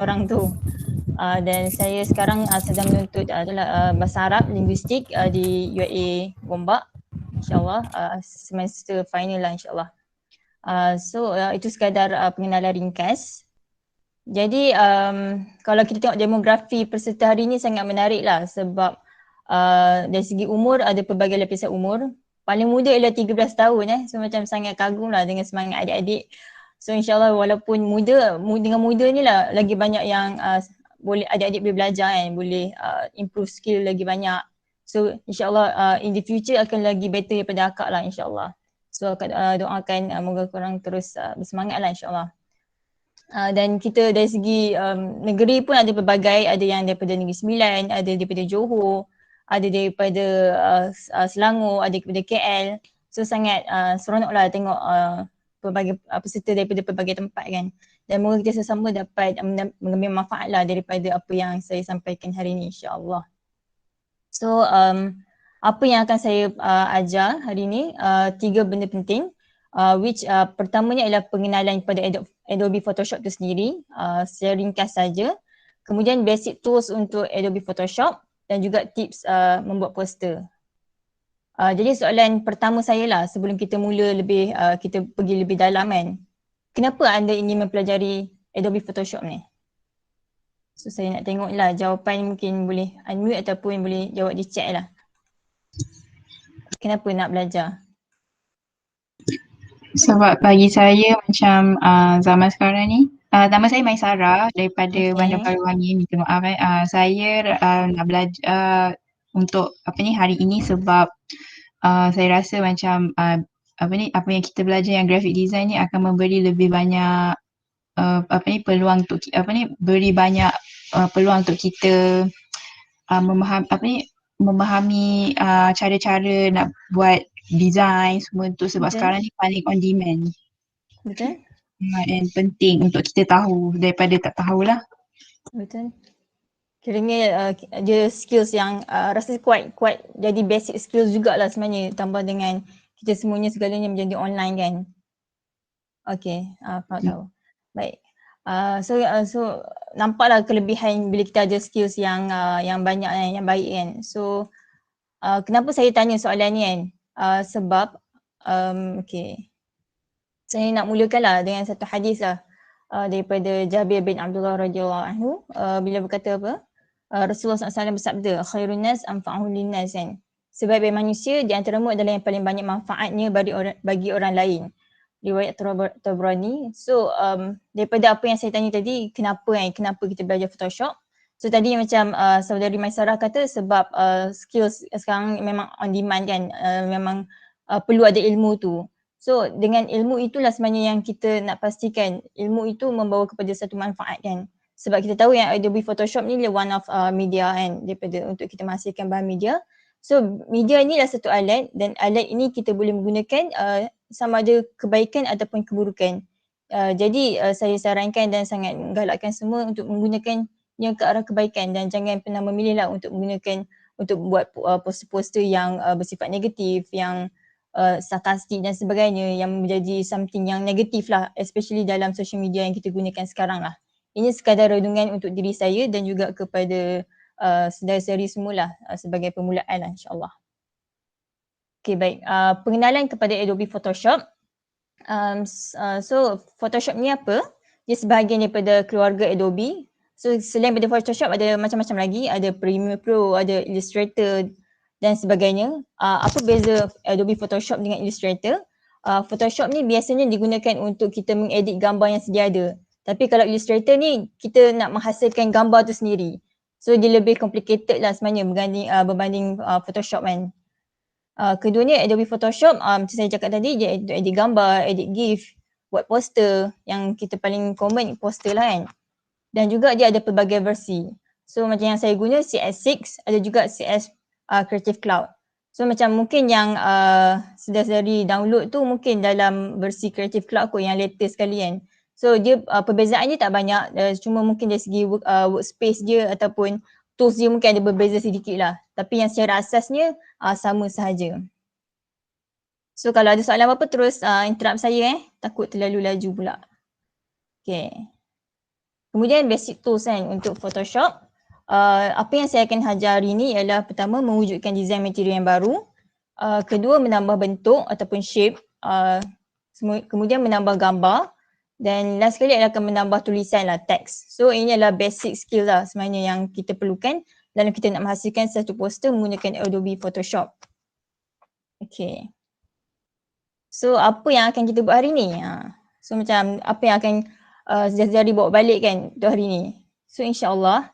orang tu. Dan saya sekarang sedang menuntut adalah bahasa Arab linguistik di UiA Gombak, insyaAllah semester final lah insyaAllah. So itu sekadar pengenalan ringkas. Jadi kalau kita tengok demografi peserta hari ni sangat menarik lah sebab dari segi umur ada pelbagai lapisan umur. Paling muda ialah 13 tahun so macam sangat kagum lah dengan semangat adik-adik. So insyaAllah walaupun muda, dengan muda ni lah lagi banyak yang boleh adik-adik boleh belajar boleh improve skill lagi banyak. So insyaAllah in the future akan lagi better daripada akak lah insyaAllah. So akak doakan moga korang terus bersemangat lah insyaAllah. Dan kita dari segi negeri pun ada pelbagai, ada yang daripada Negeri Sembilan, ada daripada Johor, ada daripada Selangor, ada daripada KL. So sangat seronok lah tengok pelbagai peserta daripada pelbagai tempat kan. Dan moga kita sesama dapat mengambil manfaat lah daripada apa yang saya sampaikan hari ini insyaAllah. So apa yang akan saya ajar hari ini, 3 benda penting. Which pertamanya adalah pengenalan kepada Adobe Photoshop itu sendiri secara ringkas saja. Kemudian basic tools untuk Adobe Photoshop dan juga tips membuat poster. Jadi soalan pertama saya lah sebelum kita mula kita pergi lebih dalam kan. Kenapa anda ingin mempelajari Adobe Photoshop ni? So saya nak tengok lah jawapan, mungkin boleh unmute ataupun boleh jawab di chat lah. Kenapa nak belajar? Sebab bagi saya macam zaman sekarang ni, nama saya Maisara daripada Bandar Paruwangi, minta maaf saya nak belajar untuk hari ini sebab saya rasa macam apa yang kita belajar yang graphic design ni akan memberi lebih banyak peluang untuk beri banyak peluang untuk kita memahami cara-cara nak buat design semua tu sebab sekarang ni paling on demand. Betul. Dan penting untuk kita tahu daripada tak tahulah. Betul. Kiranya dia skills yang rasa kuat jadi basic skills jugalah sebenarnya, tambah dengan kita semuanya segalanya menjadi online kan. Okay, faham tahu. Baik. So nampaklah kelebihan bila kita ada skills yang banyak yang baik kan. So kenapa saya tanya soalan ni kan? Sebab okay, saya nak mulakanlah dengan satu hadis lah daripada Jabir bin Abdullah radhiyallahu anhu bila berkata apa? Rasulullah SAW bersabda, khairun nas anfa'uhum linnas kan. Sebaik-baik manusia di antaramu adalah yang paling banyak manfaatnya bagi orang lain. Riwayat Tabrani. So daripada apa yang saya tanya tadi, kenapa kita belajar Photoshop? So tadi macam saudari Maisarah kata sebab skills sekarang memang on demand kan, memang perlu ada ilmu tu. So dengan ilmu itulah sebenarnya yang kita nak pastikan ilmu itu membawa kepada satu manfaat kan. Sebab kita tahu yang Adobe Photoshop ni one of media kan, daripada untuk kita menghasilkan bahan media. So media ni adalah satu alat dan alat ini kita boleh menggunakan sama ada kebaikan ataupun keburukan. Jadi saya sarankan dan sangat galakkan semua untuk menggunakan yang ke arah kebaikan dan jangan pernah memilih lah untuk menggunakan untuk buat poster-poster yang bersifat negatif, yang sarkastik dan sebagainya, yang menjadi something yang negatif lah, especially dalam social media yang kita gunakan sekarang lah. Ini sekadar renungan untuk diri saya dan juga kepada saudara-saudari semualah sebagai permulaan lah insyaAllah. Okay, baik. Pengenalan kepada Adobe Photoshop. So Photoshop ni apa? Dia sebahagian daripada keluarga Adobe. So selain daripada Photoshop ada macam-macam lagi, ada Premiere Pro, ada Illustrator dan sebagainya. Apa beza Adobe Photoshop dengan Illustrator? Photoshop ni biasanya digunakan untuk kita mengedit gambar yang sedia ada. Tapi kalau Illustrator ni kita nak menghasilkan gambar tu sendiri. So dia lebih complicated lah sebenarnya berbanding Photoshop kan. Keduanya Adobe Photoshop macam saya cakap tadi, dia edit gambar, edit GIF, buat poster, yang kita paling common poster lah kan. Dan juga dia ada pelbagai versi. So macam yang saya guna CS6, ada juga CS Creative Cloud. So macam mungkin yang saudara-saudari download tu mungkin dalam versi Creative Cloud kot yang latest sekali kan. So dia perbezaan dia tak banyak, cuma mungkin dari segi workspace dia ataupun tools dia mungkin ada berbeza sedikit lah. Tapi yang secara asasnya sama sahaja. So kalau ada soalan apa-apa terus interrupt saya takut terlalu laju pula. Okay. Kemudian basic tools kan untuk Photoshop. Apa yang saya akan ajar hari ni ialah pertama mewujudkan design material yang baru. Kedua menambah bentuk ataupun shape. Kemudian menambah gambar. Dan last sekali adalah akan menambah tulisan lah, teks. So ini adalah basic skill lah sebenarnya yang kita perlukan dalam kita nak menghasilkan satu poster menggunakan Adobe Photoshop. Okay. So apa yang akan kita buat hari ni? So macam apa yang akan Zari bawa balik kan untuk hari ni. So insyaAllah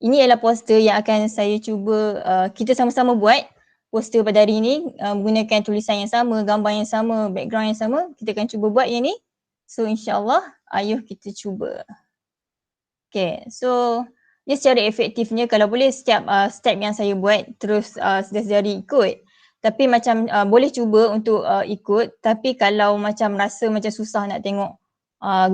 ini adalah poster yang akan saya cuba kita sama-sama buat poster pada hari ini menggunakan tulisan yang sama, gambar yang sama, background yang sama. Kita akan cuba buat yang ni. So insyaAllah ayuh kita cuba. Okay, so dia secara efektifnya kalau boleh setiap step yang saya buat terus sedari ikut. Tapi macam boleh cuba untuk ikut, tapi kalau macam rasa macam susah nak tengok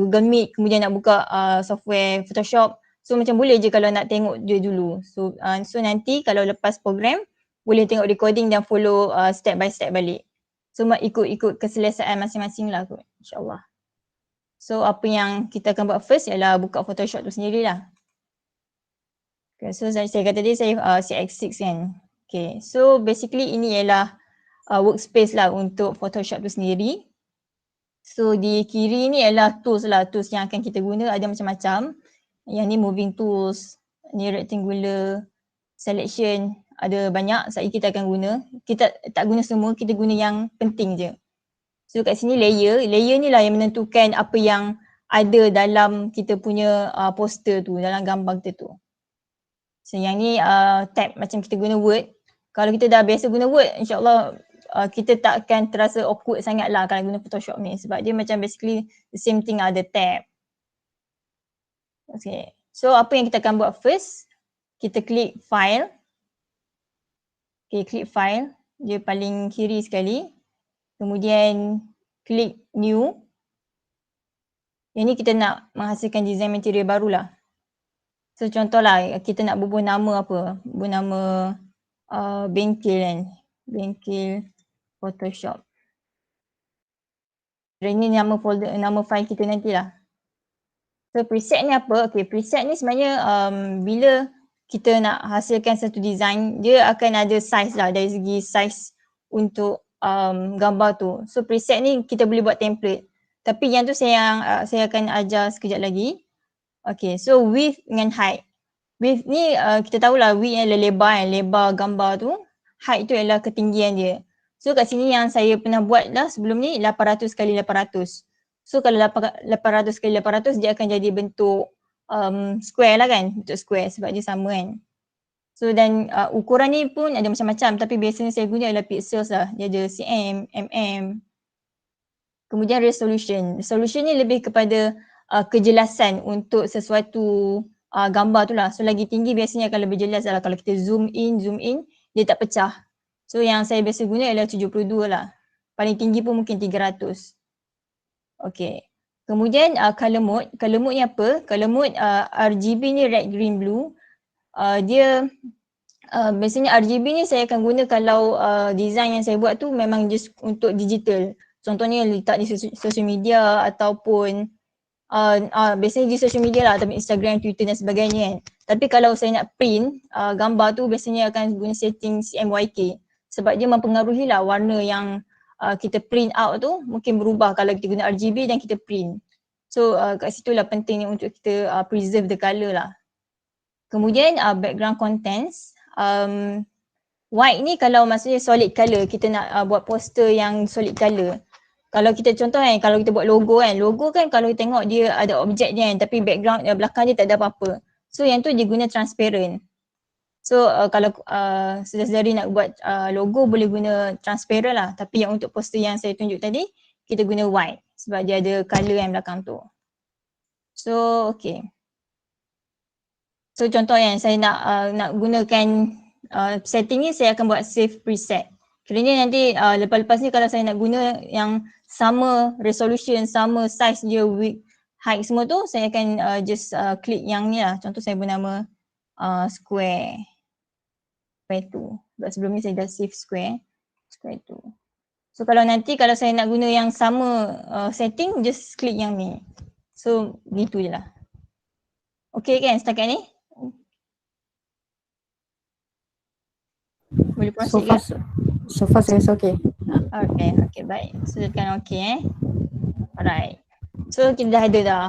Google Meet, kemudian nak buka software Photoshop, so macam boleh je kalau nak tengok dia dulu. So nanti kalau lepas program boleh tengok recording dan follow step by step balik. So ikut keselesaan masing-masing lah kot, insyaAllah. So apa yang kita akan buat first ialah buka Photoshop tu sendirilah. Okay, so saya kata tadi saya CX6 kan. Okay, so basically ini ialah workspace lah untuk Photoshop tu sendiri. So di kiri ni ialah tools lah, tools yang akan kita guna ada macam-macam. Yang ni moving tools, ni rectangular, selection, ada banyak saya kita akan guna. Kita tak guna semua, kita guna yang penting je. So kat sini layer ni lah yang menentukan apa yang ada dalam kita punya poster tu, dalam gambar kita tu. So yang ni tab macam kita guna Word. Kalau kita dah biasa guna Word, insyaAllah kita tak akan terasa awkward sangat lah kalau guna Photoshop ni. Sebab dia macam basically the same thing ada tab. Okay, so apa yang kita akan buat first, kita klik file. Okay, klik file, dia paling kiri sekali. Kemudian klik new. Yang ni kita nak menghasilkan design material barulah. So contohlah kita nak bubuh nama apa? Bubuh nama bengkel kan. Bengkel Photoshop. Ini nama folder, nama file kita nantilah. So preset ni apa? Okay, preset ni sebenarnya bila kita nak hasilkan satu design, dia akan ada size lah dari segi size untuk gambar tu. So preset ni kita boleh buat template. Tapi yang tu saya akan ajar sekejap lagi. Okay, so width dengan height. Width ni kita tahulah width adalah lebar kan, lebar gambar tu. Height tu adalah ketinggian dia. So kat sini yang saya pernah buat lah sebelum ni 800 kali 800. So kalau 800 kali 800 dia akan jadi bentuk square lah kan, bentuk square sebab dia sama kan. So dan ukuran ni pun ada macam-macam tapi biasanya saya guna adalah pixels lah. Dia ada cm, mm. Kemudian resolution. Resolution ni lebih kepada kejelasan untuk sesuatu gambar tu lah. So lagi tinggi biasanya akan lebih jelas lah. Kalau kita zoom in, dia tak pecah. So yang saya biasa guna adalah 72 lah. Paling tinggi pun mungkin 300. Okay. Kemudian color mode. Color mode ni apa? Color mode RGB ni red, green, blue. Dia biasanya RGB ni saya akan guna kalau design yang saya buat tu memang just untuk digital. Contohnya letak di social media ataupun biasanya di social media lah ataupun Instagram, Twitter dan sebagainya kan. Tapi kalau saya nak print gambar tu biasanya akan guna setting CMYK sebab dia mempengaruhi lah warna yang kita print out tu mungkin berubah kalau kita guna RGB dan kita print. So kat situ lah pentingnya untuk kita preserve the colour lah. Kemudian background contents. White ni kalau maksudnya solid colour, kita nak buat poster yang solid colour. Kalau kita contoh kan, kalau kita buat logo kan kalau kita tengok dia ada objek dia kan tapi background belakang dia tak ada apa-apa. So yang tu dia guna transparent. So kalau sedari nak buat logo boleh guna transparent lah. Tapi yang untuk poster yang saya tunjuk tadi, kita guna white sebab dia ada colour yang belakang tu. So okay. So contoh yang saya nak gunakan setting ni, saya akan buat save preset. Kerana nanti lepas-lepas ni kalau saya nak guna yang sama resolution, sama size dia, width, height semua tu, saya akan just klik yang ni lah. Contoh saya bernama square tu. Sebab sebelum ni saya dah save square tu. So kalau nanti kalau saya nak guna yang sama setting, just klik yang ni. So gitu je lah. Okay kan setakat ni? Boleh So proceed far, ke? so far saya rasa okay. Okay, baik. So tekan okay Alright. So kita dah ada dah,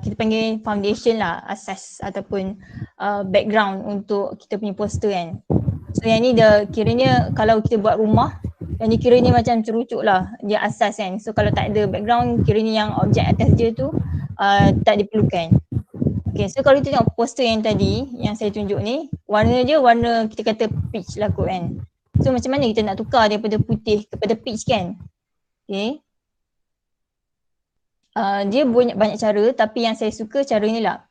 kita panggil foundation lah, asas ataupun background untuk kita punya poster kan. So yang ni dia kiranya kalau kita buat rumah, yang ni kiranya macam cerucuk lah, dia asas kan. So kalau tak ada background, kiranya yang objek atas dia tu tak diperlukan. Okay, so kalau kita tengok poster yang tadi, yang saya tunjuk ni, warna dia warna kita kata peach lah kot kan. So macam mana kita nak tukar daripada putih kepada peach kan? Okay. Dia banyak cara tapi yang saya suka cara ni lah.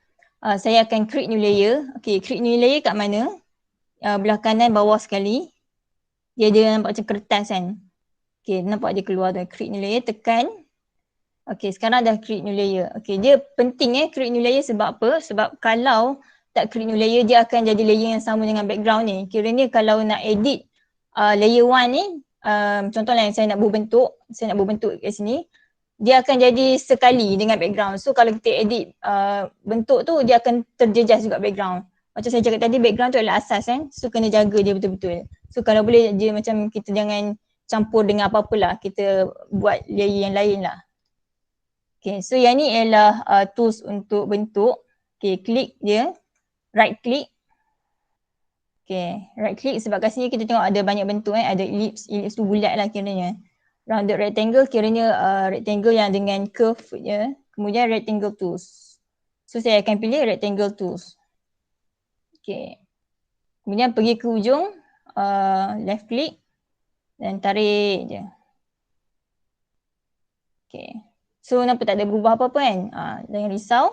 Saya akan create new layer. Okay, create new layer kat mana? Belah kanan bawah sekali. Dia nampak macam kertas kan. Okay, nampak dia keluar tu. Create new layer, tekan. Okay, sekarang dah create new layer. Okay, dia penting create new layer sebab apa? Sebab kalau tak create new layer, dia akan jadi layer yang sama dengan background ni. Kiranya kalau nak edit layer 1 ni, contohnya saya nak berbentuk kat sini, dia akan jadi sekali dengan background. So kalau kita edit bentuk tu, dia akan terjejas juga background. Macam saya cakap tadi, background tu adalah asas kan. So kena jaga dia betul-betul. So kalau boleh dia macam kita jangan campur dengan apa-apa lah. Kita buat layer yang lain lah. Okay, so yang ni ialah tools untuk bentuk. Okay, klik dia. Right click. Okay, right click sebab kat sini kita tengok ada banyak bentuk ada ellipse. Ellipse tu bulat lah kiranya. Rounded rectangle kiranya rectangle yang dengan curve je. Kemudian rectangle tools. So saya akan pilih rectangle tools. Okay. Kemudian pergi ke ujung, left click dan tarik je. Okay. So nampak tak ada berubah apa-apa kan? Jangan risau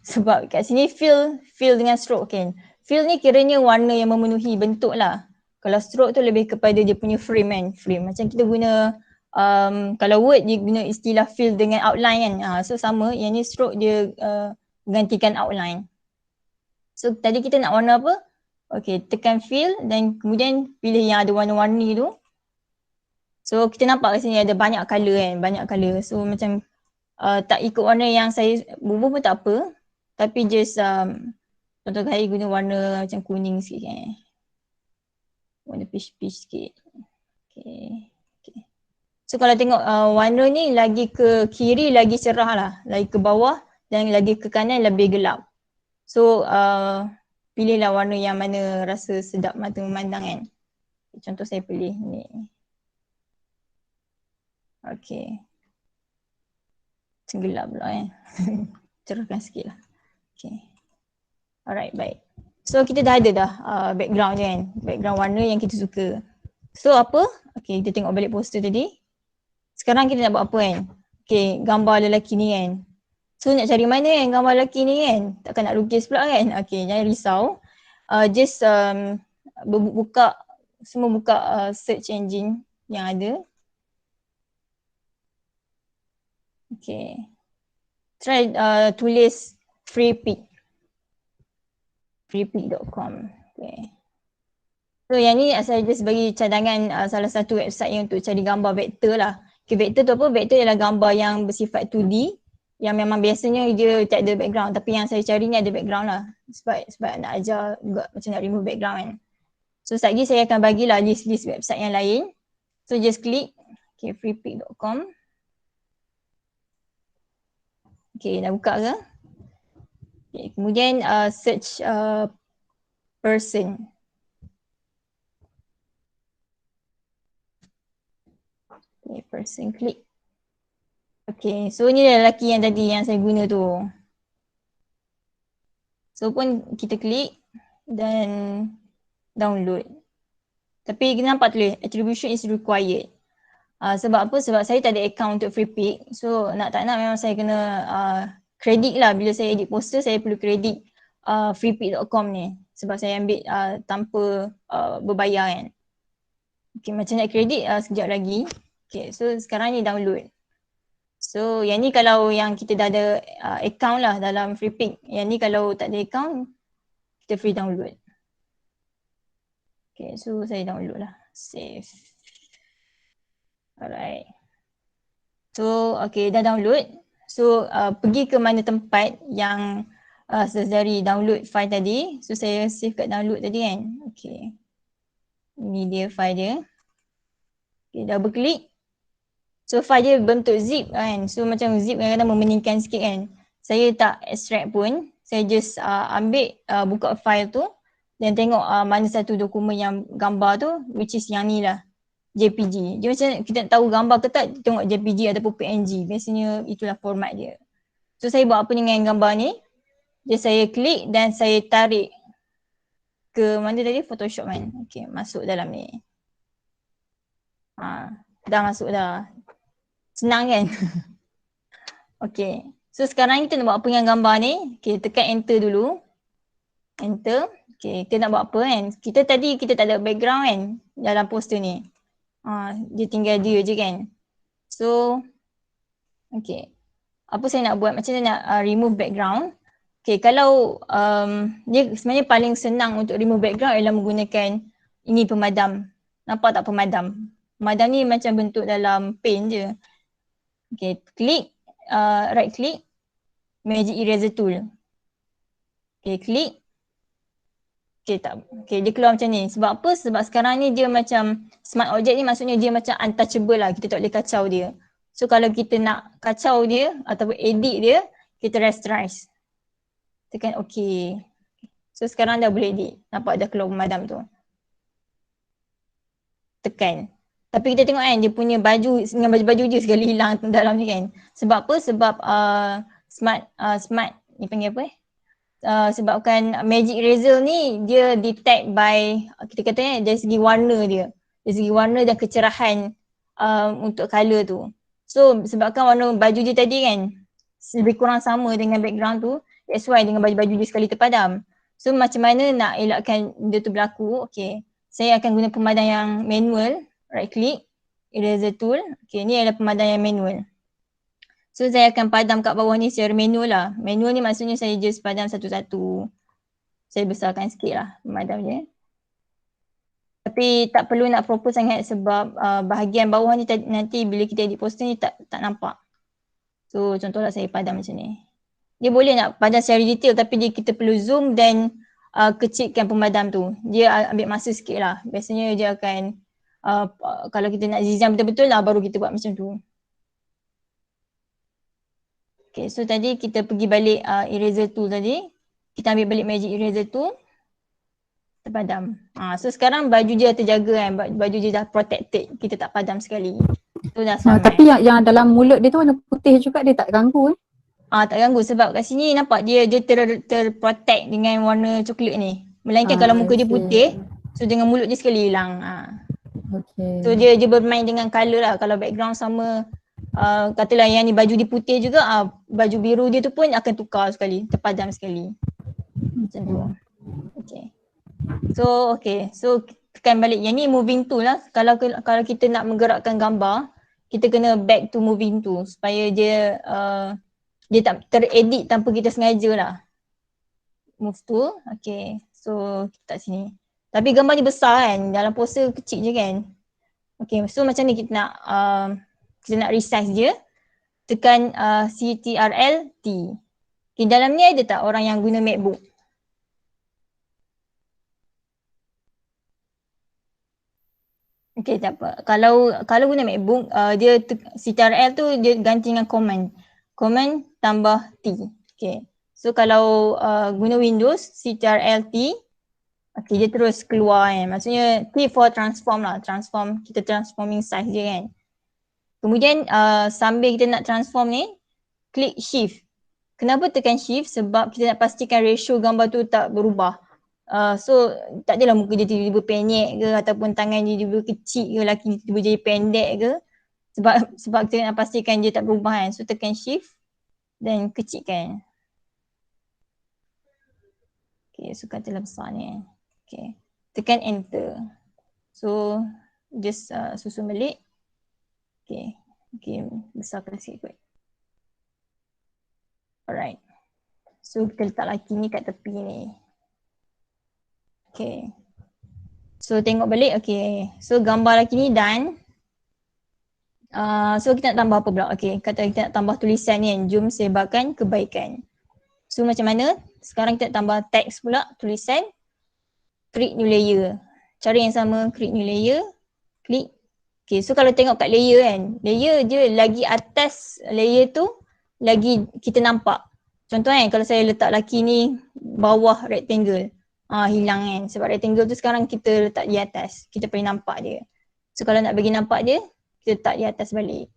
sebab kat sini fill dengan stroke kan. Fill ni kiranya warna yang memenuhi bentuk lah. Kalau stroke tu lebih kepada dia punya frame kan. Frame macam kita guna kalau word dia guna istilah fill dengan outline kan. So sama, yang ni stroke dia gantikan outline. So tadi kita nak warna apa? Okay, tekan fill dan kemudian pilih yang ada warna-warni tu. So kita nampak kat sini ada banyak colour kan, banyak colour. So macam tak ikut warna yang saya bubuh pun tak apa. Tapi just contoh saya guna warna macam kuning sikit kan. Warna peach sikit. Okay. So kalau tengok warna ni lagi ke kiri lagi cerah lah. Lagi ke bawah dan lagi ke kanan lebih gelap. So pilihlah warna yang mana rasa sedap mata memandang kan. Contoh saya pilih ni. Okay. Gelap pula kan. Cerahkan sikit lah. Okay. Alright, baik. So kita dah ada dah background je kan. Background warna yang kita suka. So apa? Okay, kita tengok balik poster tadi. Sekarang kita nak buat apa kan? Okay, gambar lelaki ni kan. So nak cari mana yang gambar lelaki ni kan? Takkan nak lukis pula kan? Okay, jangan risau. Just buka, semua buka search engine yang ada. Okay. Try tulis freepik. freepik.com. Okay. So yang ni saya just bagi cadangan salah satu website yang untuk cari gambar vektor lah. Okay, vektor tu apa? Vektor ialah gambar yang bersifat 2D yang memang biasanya dia tak ada background, tapi yang saya cari ni ada background lah. Sebab nak ajar juga macam nak remove background kan. So sekejap lagi saya akan bagilah list-list website yang lain. So just klik freepik.com. Okay, dah buka ke? Okay, kemudian search person. Okay, person, klik. Okay, so ni lelaki yang tadi yang saya guna tu. So pun kita klik dan download. Tapi kita nampak tulis attribution is required. Sebab apa? Sebab saya tak ada account untuk Freepik. So nak tak nak memang saya kena kredit lah. Bila saya edit poster saya perlu kredit freepik.com ni. Sebab saya ambil tanpa berbayar kan. Okay, macam nak kredit sekejap lagi. Okay, so sekarang ni download. So yang ni kalau yang kita dah ada account lah dalam Freepik. Yang ni kalau tak ada account, kita free download. Okay, so saya download lah. Save. Alright. So okay, dah download. So pergi ke mana tempat yang search dari download file tadi. So saya save kat download tadi kan. Okay. Ini dia file dia. Okay, double klik. So file dia bentuk zip kan. So macam zip kadang-kadang memeningkan sikit kan. Saya tak extract pun. Saya just ambil buka file tu dan tengok mana satu dokumen yang gambar tu, which is yang ni lah, JPG. Dia macam kita nak tahu gambar ke tak, tengok JPG ataupun PNG. Biasanya itulah format dia. So saya buat apa dengan gambar ni? Jadi saya klik dan saya tarik ke mana tadi, Photoshop kan. Okay, masuk dalam ni. Dah masuk dah. Senang kan? Okay. So sekarang kita nak buat apa dengan gambar ni? Okay, tekan enter dulu. Enter. Okay, kita nak buat apa kan? Kita tadi kita tak ada background kan dalam poster ni. Dia tinggal dia je kan. So, okay. Apa saya nak buat? Macam mana nak remove background? Okay, kalau dia sebenarnya paling senang untuk remove background ialah menggunakan ini pemadam. Nampak tak pemadam? Pemadam ni macam bentuk dalam paint je. Okay, klik, right click, magic eraser tool. Okay, klik. Okay, dia keluar macam ni. Sebab apa? Sebab sekarang ni dia macam smart object ni, maksudnya dia macam untouchable lah. Kita tak boleh kacau dia. So kalau kita nak kacau dia ataupun edit dia, kita rasterize. Tekan OK. So sekarang dah boleh edit. Nampak dah keluar pemadam tu. Tekan. Tapi kita tengok kan dia punya baju, dengan baju-baju je sekali hilang dalam ni kan. Sebab apa? Sebab smart ni panggil apa sebabkan magic eraser ni dia detect by, kita kata dari segi warna dia. Dari segi warna dan kecerahan untuk colour tu. So sebabkan warna baju dia tadi kan lebih kurang sama dengan background tu, that's why dengan baju-baju dia sekali terpadam. So macam mana nak elakkan dia tu berlaku? Okay, saya akan guna pemadam yang manual. Right click, eraser tool. Okay, ni adalah pemadam yang manual. So saya akan padam kat bawah ni secara manual lah. Manual ni maksudnya saya just padam satu-satu. Saya besarkan sikit lah pemadam dia. Tapi tak perlu nak proper sangat sebab bahagian bawah ni nanti bila kita edit poster ni tak nampak. So contohlah saya padam macam ni. Dia boleh nak padam secara detail tapi kita perlu zoom dan kecilkan pemadam tu. Dia ambil masa sikit lah. Biasanya dia akan kalau kita nak zizam betul-betul lah baru kita buat macam tu. Okay, so tadi kita pergi balik eraser tool tadi. Kita ambil balik magic eraser tool. Terpadam. So sekarang baju dia terjaga kan. Baju dia dah protected. Kita tak padam sekali. Tu dah sama. Tapi yang dalam mulut dia tu warna putih juga, dia tak ganggu tak ganggu sebab kat sini nampak dia terprotect dengan warna coklat ni. Melainkan kalau muka dia putih, so dengan mulut dia sekali hilang. Okay. So dia bermain dengan colour lah. Kalau background sama, katalah yang ni baju dia putih juga, baju biru dia tu pun akan tukar sekali, terpadam sekali. Macam tu. Okay. So tekan balik. Yang ni moving tool lah. Kalau kita nak menggerakkan gambar, kita kena back to moving tool supaya dia tak teredit tanpa kita sengaja lah. Move tool. Okay. So kita kat sini. Tapi gambar ni besar kan. Dalam poster kecil je kan. Okay. So macam ni kita nak resize dia. Tekan Ctrl-T. Okay, dalam ni ada tak orang yang guna MacBook? Okay, tak apa. Kalau guna MacBook, dia Ctrl tu dia ganti dengan command. Command tambah T. Okay. So kalau guna Windows, Ctrl-T, okay, dia terus keluar kan. Maksudnya T for transform lah. Transform, kita transforming size je kan. Kemudian sambil kita nak transform ni, klik shift. Kenapa tekan shift? Sebab kita nak pastikan ratio gambar tu tak berubah. So tak adalah muka dia tiba-tiba pendek ke ataupun tangan dia tiba-tiba kecil ke, laki dia tiba-tiba jadi pendek ke. Sebab kita nak pastikan dia tak berubah kan. So tekan shift dan kecilkan. Okay, so katalah besar ni kan. Okay, tekan enter. So just susun balik. Okay, besarkan sikit kot. Alright. So kita letak laki ni kat tepi ni. Okay. So tengok balik. Okay. So gambar laki ni done. So kita nak tambah apa pula? Okay. Kata kita nak tambah tulisan ni kan. Jom sebarkan kebaikan. So macam mana? Sekarang kita tambah teks pula, tulisan. Create new layer. Cara yang sama, create new layer. Klik. Okay, so kalau tengok kat layer kan, layer je lagi atas layer tu, lagi kita nampak. Contoh kan, kalau saya letak laki ni bawah rectangle, hilang kan. Sebab rectangle tu sekarang kita letak di atas, kita boleh nampak dia. So kalau nak bagi nampak dia, kita letak di atas balik.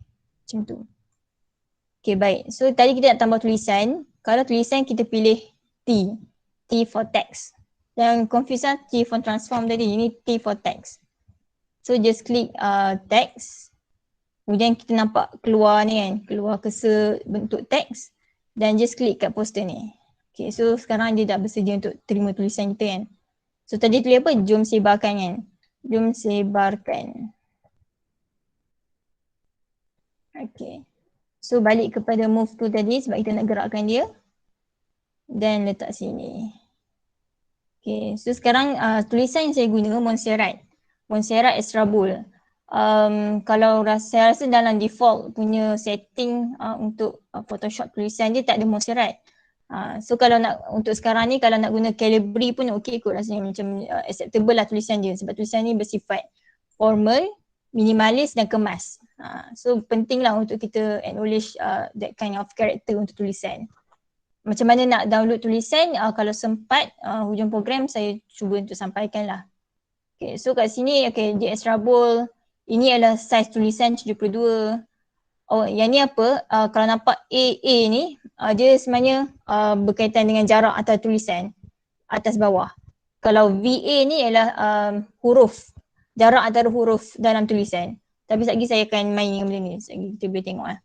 Macam tu. Okay, baik. So tadi kita nak tambah tulisan. Kalau tulisan kita pilih T. T for text. Jangan confuse lah T for transform tadi. Ini T for text. So just klik text. Kemudian kita nampak keluar ni kan. Keluar cursor bentuk text. Dan just klik kat poster ni. Okay, so sekarang dia dah bersedia untuk terima tulisan kita kan. So tadi tulis apa? Jom sebarkan kan. Jom sebarkan. Okay. So balik kepada move tu tadi sebab kita nak gerakkan dia. Dan letak sini. Okay, so sekarang tulisan yang saya guna Montserrat. Montserrat Extra Bold. Kalau saya rasa dalam default punya setting untuk Photoshop tulisan dia tak ada Montserrat. So kalau nak untuk sekarang ni kalau nak guna Calibri pun okey kot rasanya macam acceptable lah tulisan dia sebab tulisan ni bersifat formal, minimalis dan kemas. So penting lah untuk kita acknowledge that kind of character untuk tulisan. Macam mana nak download tulisan, kalau sempat hujung program saya cuba untuk sampaikan lah. Okay, so kat sini di Extra Bold, ini adalah saiz tulisan 72. Oh, yang ni apa? Kalau nampak AA ni, dia sebenarnya berkaitan dengan jarak antara tulisan atas bawah. Kalau VA ni adalah huruf, jarak antara huruf dalam tulisan. Tapi sekejap lagi saya akan main dengan benda ni, sekejap lagi kita boleh tengok lah.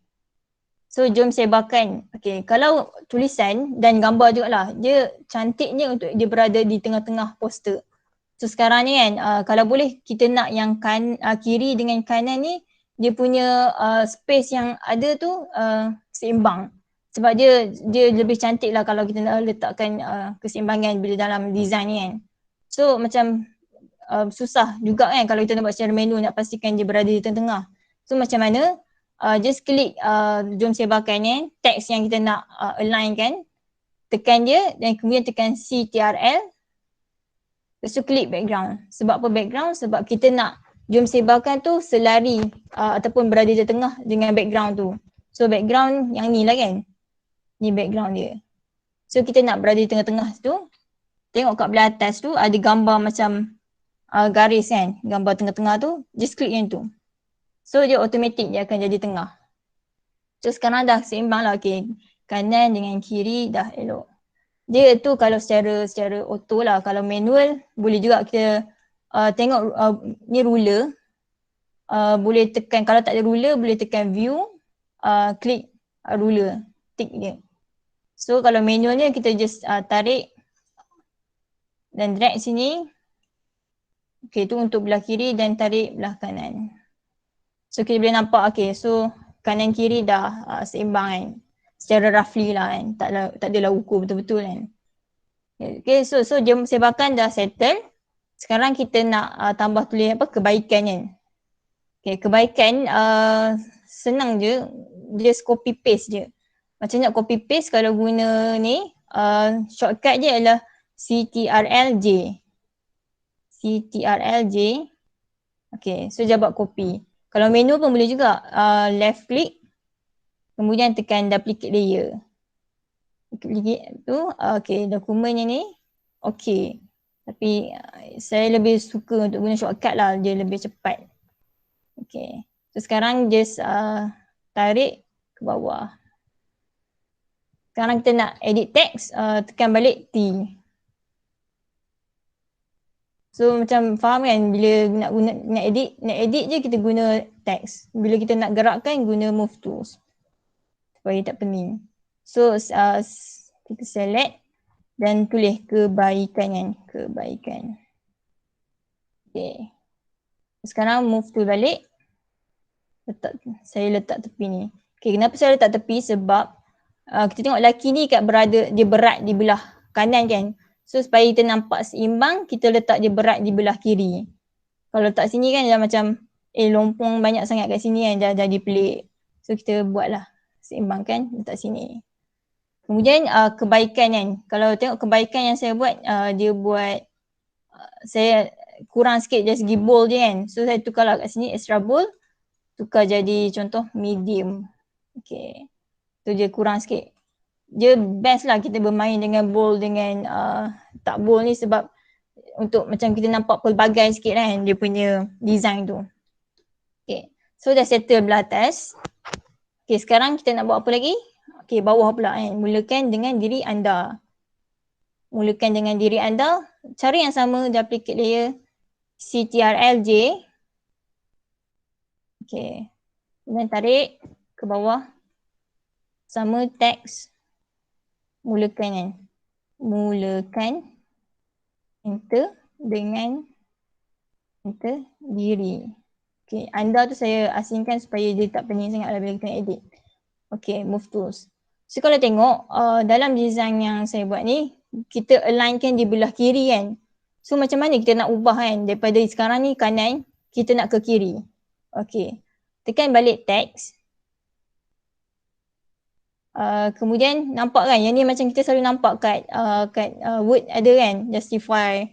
So jom sebarkan. Okay, kalau tulisan dan gambar juga lah, dia cantiknya untuk dia berada di tengah-tengah poster. So sekarang ni kan, kalau boleh kita nak yang kiri dengan kanan ni, dia punya space yang ada tu seimbang. Sebab dia lebih cantik lah kalau kita nak letakkan keseimbangan bila dalam design ni kan. So macam susah juga kan kalau kita nak buat secara manual nak pastikan dia berada di tengah-tengah. So macam mana? Just klik jom sebarkan ni, teks yang kita nak align kan. Tekan dia dan kemudian tekan CTRL. Lepas tu klik background. Sebab apa background? Sebab kita nak jom sebarkan tu selari ataupun berada di tengah dengan background tu. So background yang ni lah kan. Ni background dia. So kita nak berada di tengah-tengah tu. Tengok kat belah atas tu ada gambar macam garis kan. Gambar tengah-tengah tu. Just klik yang tu. So dia automatic dia akan jadi tengah. So sekarang dah seimbang lah kanan dengan kiri dah elok. Dia tu kalau secara auto lah. Kalau manual boleh juga kita tengok ni ruler. Boleh tekan, kalau tak ada ruler boleh tekan view. Klik ruler, tick dia. So kalau manualnya kita just tarik dan drag sini. Okay, tu untuk belah kiri dan tarik belah kanan. So kita boleh nampak so kanan kiri dah seimbang kan. Secara roughly lah kan. Tak adalah ukur betul-betul kan. Okay, so jom sebarkan dah settle. Sekarang kita nak tambah tulis kebaikan kan. Okay, kebaikan senang je. Just copy paste je. Macam nak copy paste kalau guna ni shortcut dia adalah CTRL-J. CTRL-J. Okay, so dia buat copy. Kalau menu pun boleh juga left click. Kemudian tekan duplicate layer. Duplicate tu, dokumennya ni. Okay. Tapi saya lebih suka untuk guna shortcut lah. Dia lebih cepat. Okay. So sekarang just tarik ke bawah. Sekarang kita nak edit text, tekan balik T. So macam faham kan bila nak edit je kita guna text. Bila kita nak gerakkan guna move tools. Supaya tak pening. So kita select dan tulis kebaikan kan. Kebaikan. Okay. Sekarang move tool balik. Saya letak tepi ni. Okay, kenapa saya letak tepi? Sebab kita tengok lelaki ni dia berat di belah kanan kan. So supaya kita nampak seimbang, kita letak dia berat di belah kiri. Kalau letak sini kan dah macam lompong banyak sangat kat sini kan, dah jadi pelik. So kita buatlah seimbang kan, letak sini. Kemudian kebaikan kan. Kalau tengok kebaikan yang saya buat, dia buat saya kurang sikit dari segi bold je kan. So saya tukar lah kat sini extra bold, tukar jadi contoh medium. Okay. Tu dia kurang sikit. Dia best lah kita bermain dengan bold dengan tak bold ni sebab untuk macam kita nampak pelbagai sikit kan dia punya design tu. Okay. So dah settle belah atas. Okay, sekarang kita nak buat apa lagi? Okay, bawah pula kan. Mulakan dengan diri anda. Mulakan dengan diri anda. Cara yang sama duplicate layer CTRL-J. Okay. Kemudian tarik ke bawah. Sama teks. Mulakan kan. Mulakan. Enter dengan enter diri. Okay, anda tu saya asingkan supaya dia tak pening sangat lah bila kita edit. Okay, move tools. So kalau tengok dalam design yang saya buat ni, kita alignkan di belah kiri kan. So macam mana kita nak ubah kan, daripada sekarang ni kanan, kita nak ke kiri. Okay, tekan balik teks. Kemudian nampak kan, yang ni macam kita selalu nampak kat Word ada kan, justify.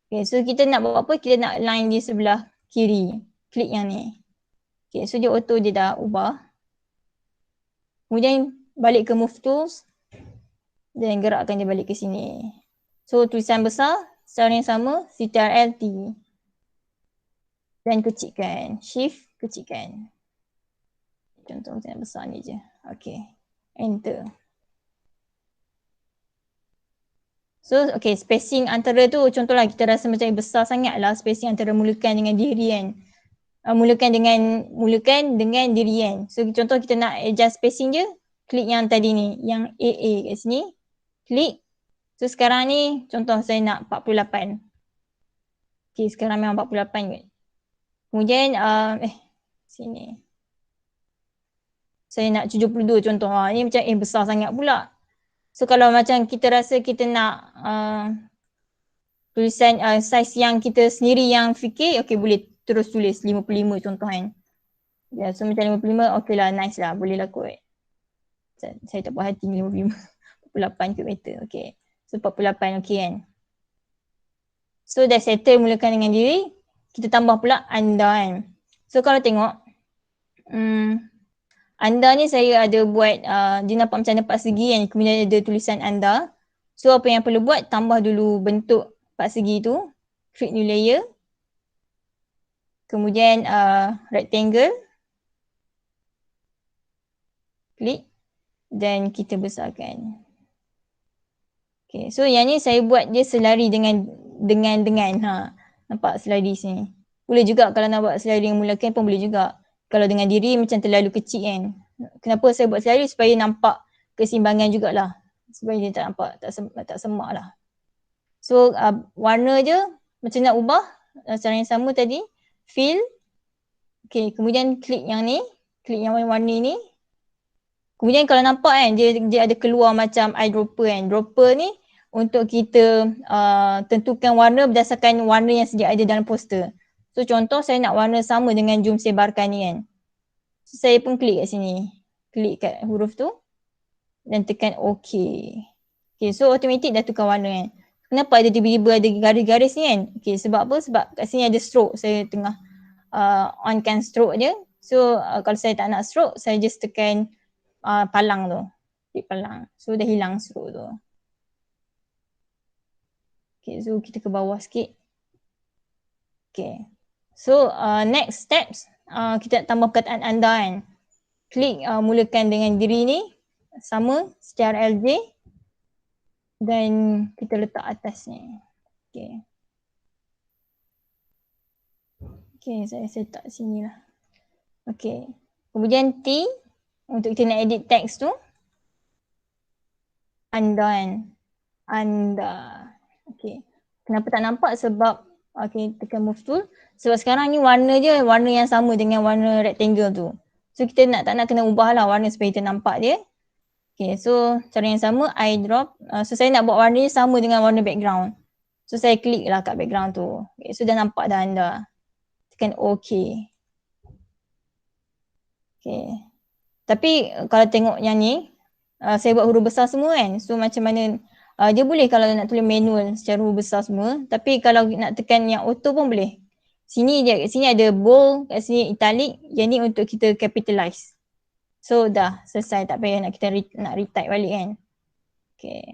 Okay, so kita nak buat apa, kita nak align di sebelah kiri. Klik yang ni. Okay, so dia auto dia dah ubah. Kemudian balik ke move tools dan gerakkan dia balik ke sini. So tulisan besar, cara yang sama, CTRL-T. Dan kecilkan, shift kecilkan. Contoh tulisan besar ni je. Okay, enter. So okay, spacing antara tu contohlah kita rasa macam besar sangat lah spacing antara mulakan dengan diri kan. Mulakan dengan diri kan. So contoh kita nak adjust spacing je, klik yang tadi ni, yang AA kat sini. Klik. So sekarang ni contoh saya nak 48. Okay, sekarang memang 48 kot. Kemudian sini. Saya nak 72 contoh. Ni macam besar sangat pula. So kalau macam kita rasa kita nak tulisan size yang kita sendiri yang fikir, okay boleh terus tulis 55 contoh kan. Ya, so macam 55, okay lah, nice lah, boleh lah kot. Saya tak puas hati 55. 48 kot better, okay. So 48 okay kan. So dah settle mulakan dengan diri, kita tambah pula anda kan. So kalau tengok, anda ni saya ada buat, dia nampak macam ada 4 segi kan, kemudian ada tulisan anda. So apa yang perlu buat, tambah dulu bentuk 4 segi tu, create new layer. Kemudian rectangle. Klik. Dan kita besarkan. Okay, so yang ni saya buat dia selari dengan nampak selari sini. Boleh juga kalau nak buat selari yang mulakan pun boleh juga. Kalau dengan diri macam terlalu kecil kan. Kenapa saya buat selari? Supaya nampak keseimbangan jugalah. Supaya dia tak nampak, tak semak lah. So warna je macam nak ubah, cara yang sama tadi. Fill. Okay, kemudian klik yang ni. Klik yang warna-warni ni. Kemudian kalau nampak kan, dia ada keluar macam eyedropper kan. Dropper ni untuk kita tentukan warna berdasarkan warna yang sedia ada dalam poster. So contoh saya nak warna sama dengan jom sebarkan ni kan. So saya pun klik kat sini. Klik kat huruf tu. Dan tekan OK. Okay, so automatic dah tukar warna kan. Kenapa ada tiba-tiba ada garis-garis ni kan? Okay, sebab apa? Sebab kat sini ada stroke. Saya tengah onkan stroke je. So kalau saya tak nak stroke, saya just tekan palang tu. Klik palang. So dah hilang stroke tu. Okay, so kita ke bawah sikit. Okay. So next steps, kita tambah perkataan anda kan. Klik mulakan dengan diri ni. Sama secara LJ. Dan kita letak atas ni. Okay. Okay, saya letak sini lah. Okay. Kemudian T. Untuk kita nak edit teks tu. Anda kan. Anda. Okay. Kenapa tak nampak? Sebab okay, tekan move tool. Sebab sekarang ni warna je, warna yang sama dengan warna rectangle tu. So kita tak nak kena ubah lah warna supaya kita nampak dia. Okay, so cara yang sama, I drop. So saya nak buat warna ni sama dengan warna background. So saya klik lah kat background tu. Okay, so dah nampak dah anda. Tekan OK. Okay. Tapi kalau tengok yang ni, saya buat huruf besar semua kan. So macam mana dia boleh kalau nak tulis manual secara huruf besar semua, tapi kalau nak tekan yang auto pun boleh. Sini ada bold, kat sini italic, yang ni untuk kita capitalize. So dah selesai, tak payah nak kita nak retype balik kan. Okay.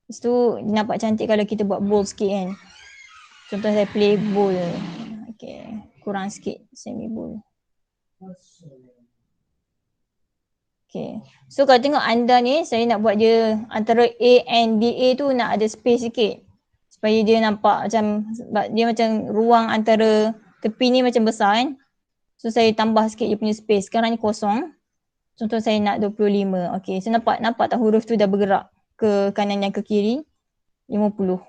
Lepas tu nampak cantik kalau kita buat bold sikit kan. Contoh saya play bold. Okay, kurang sikit semi bold. Okay, so kalau tengok anda ni, saya nak buat dia antara A and DA tu nak ada space sikit. Supaya dia nampak macam, sebab dia macam ruang antara tepi ni macam besar kan. So saya tambah sikit dia punya space. Sekarang ni kosong. Contoh saya nak 25. Okay, so nampak tak huruf tu dah bergerak ke kanan dan ke kiri. 50.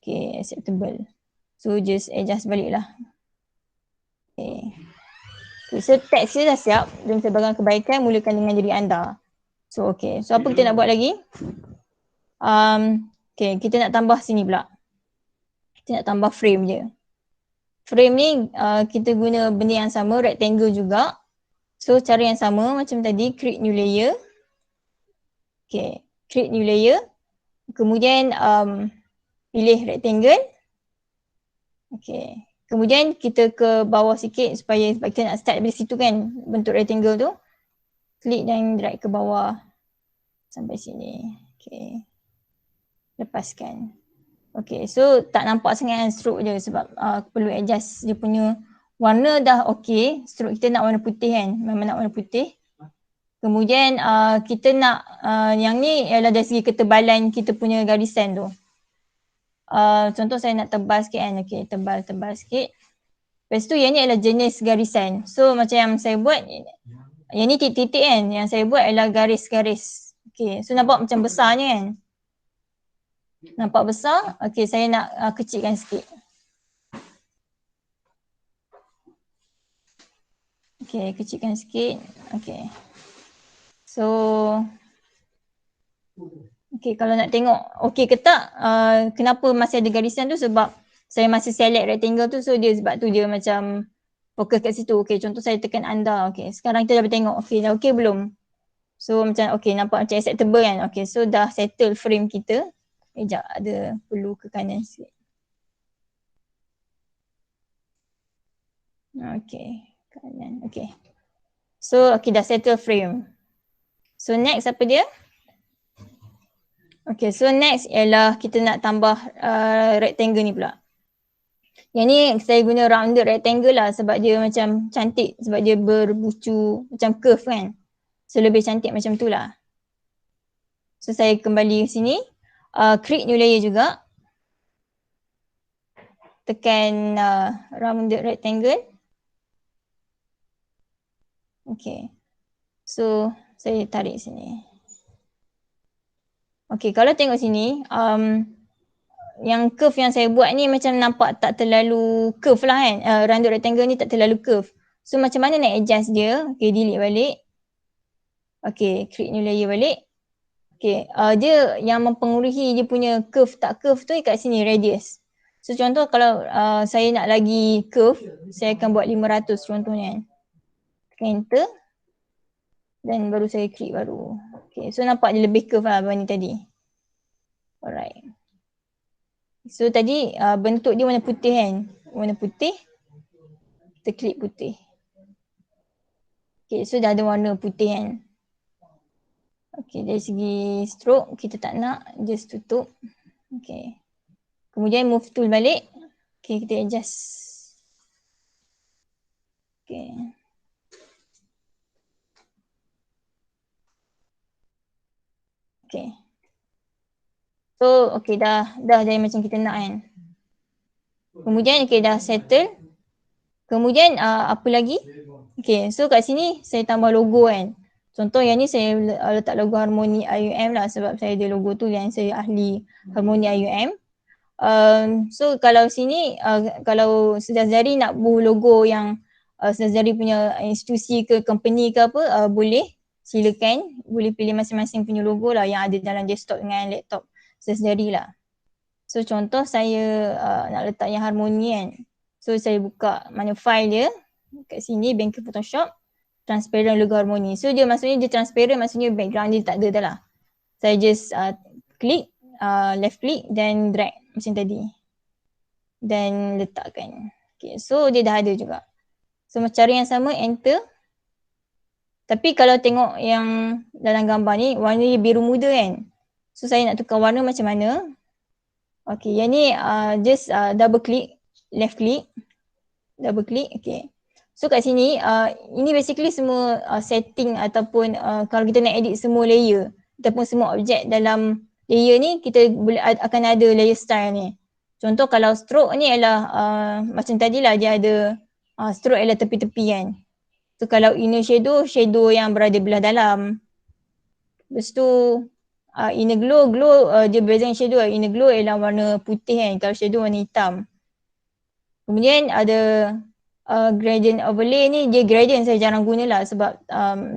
Okay, acceptable. So just adjust balik lah. Okay. Okay, so teks dia dah siap. Dan sebagai kebaikan mulakan dengan diri anda. So okay, so apa kita nak buat lagi? Okay, kita nak tambah sini pula. Kita nak tambah frame je. Frame ni kita guna benda yang sama, rectangle juga. So cara yang sama macam tadi, create new layer. Okay, create new layer. Kemudian pilih rectangle. Okay, kemudian kita ke bawah sikit sebab kita nak start dari situ kan, bentuk rectangle tu. Klik dan drag ke bawah sampai sini. Okay, lepaskan. Okay, so tak nampak sangat stroke je sebab perlu adjust dia punya warna dah okay. Stroke kita nak warna putih kan, memang nak warna putih. Kemudian kita nak yang ni ialah dari segi ketebalan kita punya garisan tu. Contoh saya nak tebal sikit kan, okay, tebal sikit. Lepas tu yang ni adalah jenis garisan. So macam yang saya buat, yang ni titik-titik kan, yang saya buat adalah garis-garis. Okay, so nampak macam besarnya kan. Nampak besar? Okay, saya nak kecilkan sikit. Okay, kecilkan sikit. Okay. So, okay, kalau nak tengok okay ke tak, kenapa masih ada garisan tu sebab saya masih select rectangle tu, so dia sebab tu dia macam fokus kat situ. Okay, contoh saya tekan anda. Okay, sekarang kita dah tengok. Okay, dah okay belum? So macam okay, nampak macam acceptable kan? Okay, so dah settle frame kita. Sekejap, ada perlu ke kanan sikit. Okay, kanan. Okay. So, okay, dah settle frame. So, next apa dia? Okay, so next ialah kita nak tambah rectangle ni pula. Yang ni saya guna rounded rectangle lah sebab dia macam cantik. Sebab dia berbucu macam curve kan. So, lebih cantik macam tu lah. So, saya kembali ke sini. Create new layer juga. Tekan rounded rectangle. Okay. So, saya tarik sini. Okay, kalau tengok sini, yang curve yang saya buat ni macam nampak tak terlalu curve lah kan. Rounded rectangle ni tak terlalu curve. So, macam mana nak adjust dia? Okay, delete balik. Okay, create new layer balik. Okay, dia yang mempengaruhi dia punya curve tak curve tu kat sini, radius. So, contoh kalau saya nak lagi curve, saya akan buat 500 contohnya kan. Tekan enter. Dan baru saya klik baru. Okay, so nampak dia lebih curve lah berbanding tadi. Alright. So tadi bentuk dia warna putih kan. Warna putih. Kita klik putih. Okay, so dah ada warna putih kan. Okay, dari segi stroke kita tak nak, just tutup. Okay. Kemudian move tool balik. Okay, kita adjust. Okay. Okay. So, okay, dah jadi macam kita nak kan. Kemudian, okay, dah settle. Kemudian, apa lagi? Okay, so kat sini saya tambah logo kan. Contoh yang ni saya letak logo Harmoni IUM lah sebab saya ada logo tu yang saya ahli Harmoni IUM. So kalau sini, kalau sedar-sedari nak buat logo yang sedar-sedari punya institusi ke company ke apa, boleh. Silakan, boleh pilih masing-masing punya logo lah yang ada dalam desktop dengan laptop sedar-sedari lah. So contoh saya nak letak yang Harmoni kan. So saya buka mana file dia kat sini, Banker Photoshop. transparent logo harmoni. So dia maksudnya dia transparent, maksudnya background dia tak ada dah lah. Saya just klik, left click then drag macam tadi. Dan letakkan. Okay, so dia dah ada juga. So cara yang sama, enter. Tapi kalau tengok yang dalam gambar ni, warna dia biru muda kan. So saya nak tukar warna macam mana. Okay, yang ni just double click, left click, double click, okay. So kat sini, ini basically semua setting ataupun kalau kita nak edit semua layer ataupun semua objek dalam layer ni, kita boleh akan ada layer style ni. Contoh kalau stroke ni ialah macam tadilah dia ada stroke ialah tepi-tepi kan. So kalau inner shadow, shadow yang berada belah dalam. Lepas tu inner glow, dia beza dengan shadow. Inner glow ialah warna putih kan, kalau shadow warna hitam. Kemudian ada gradient overlay ni, dia gradient saya jarang guna lah sebab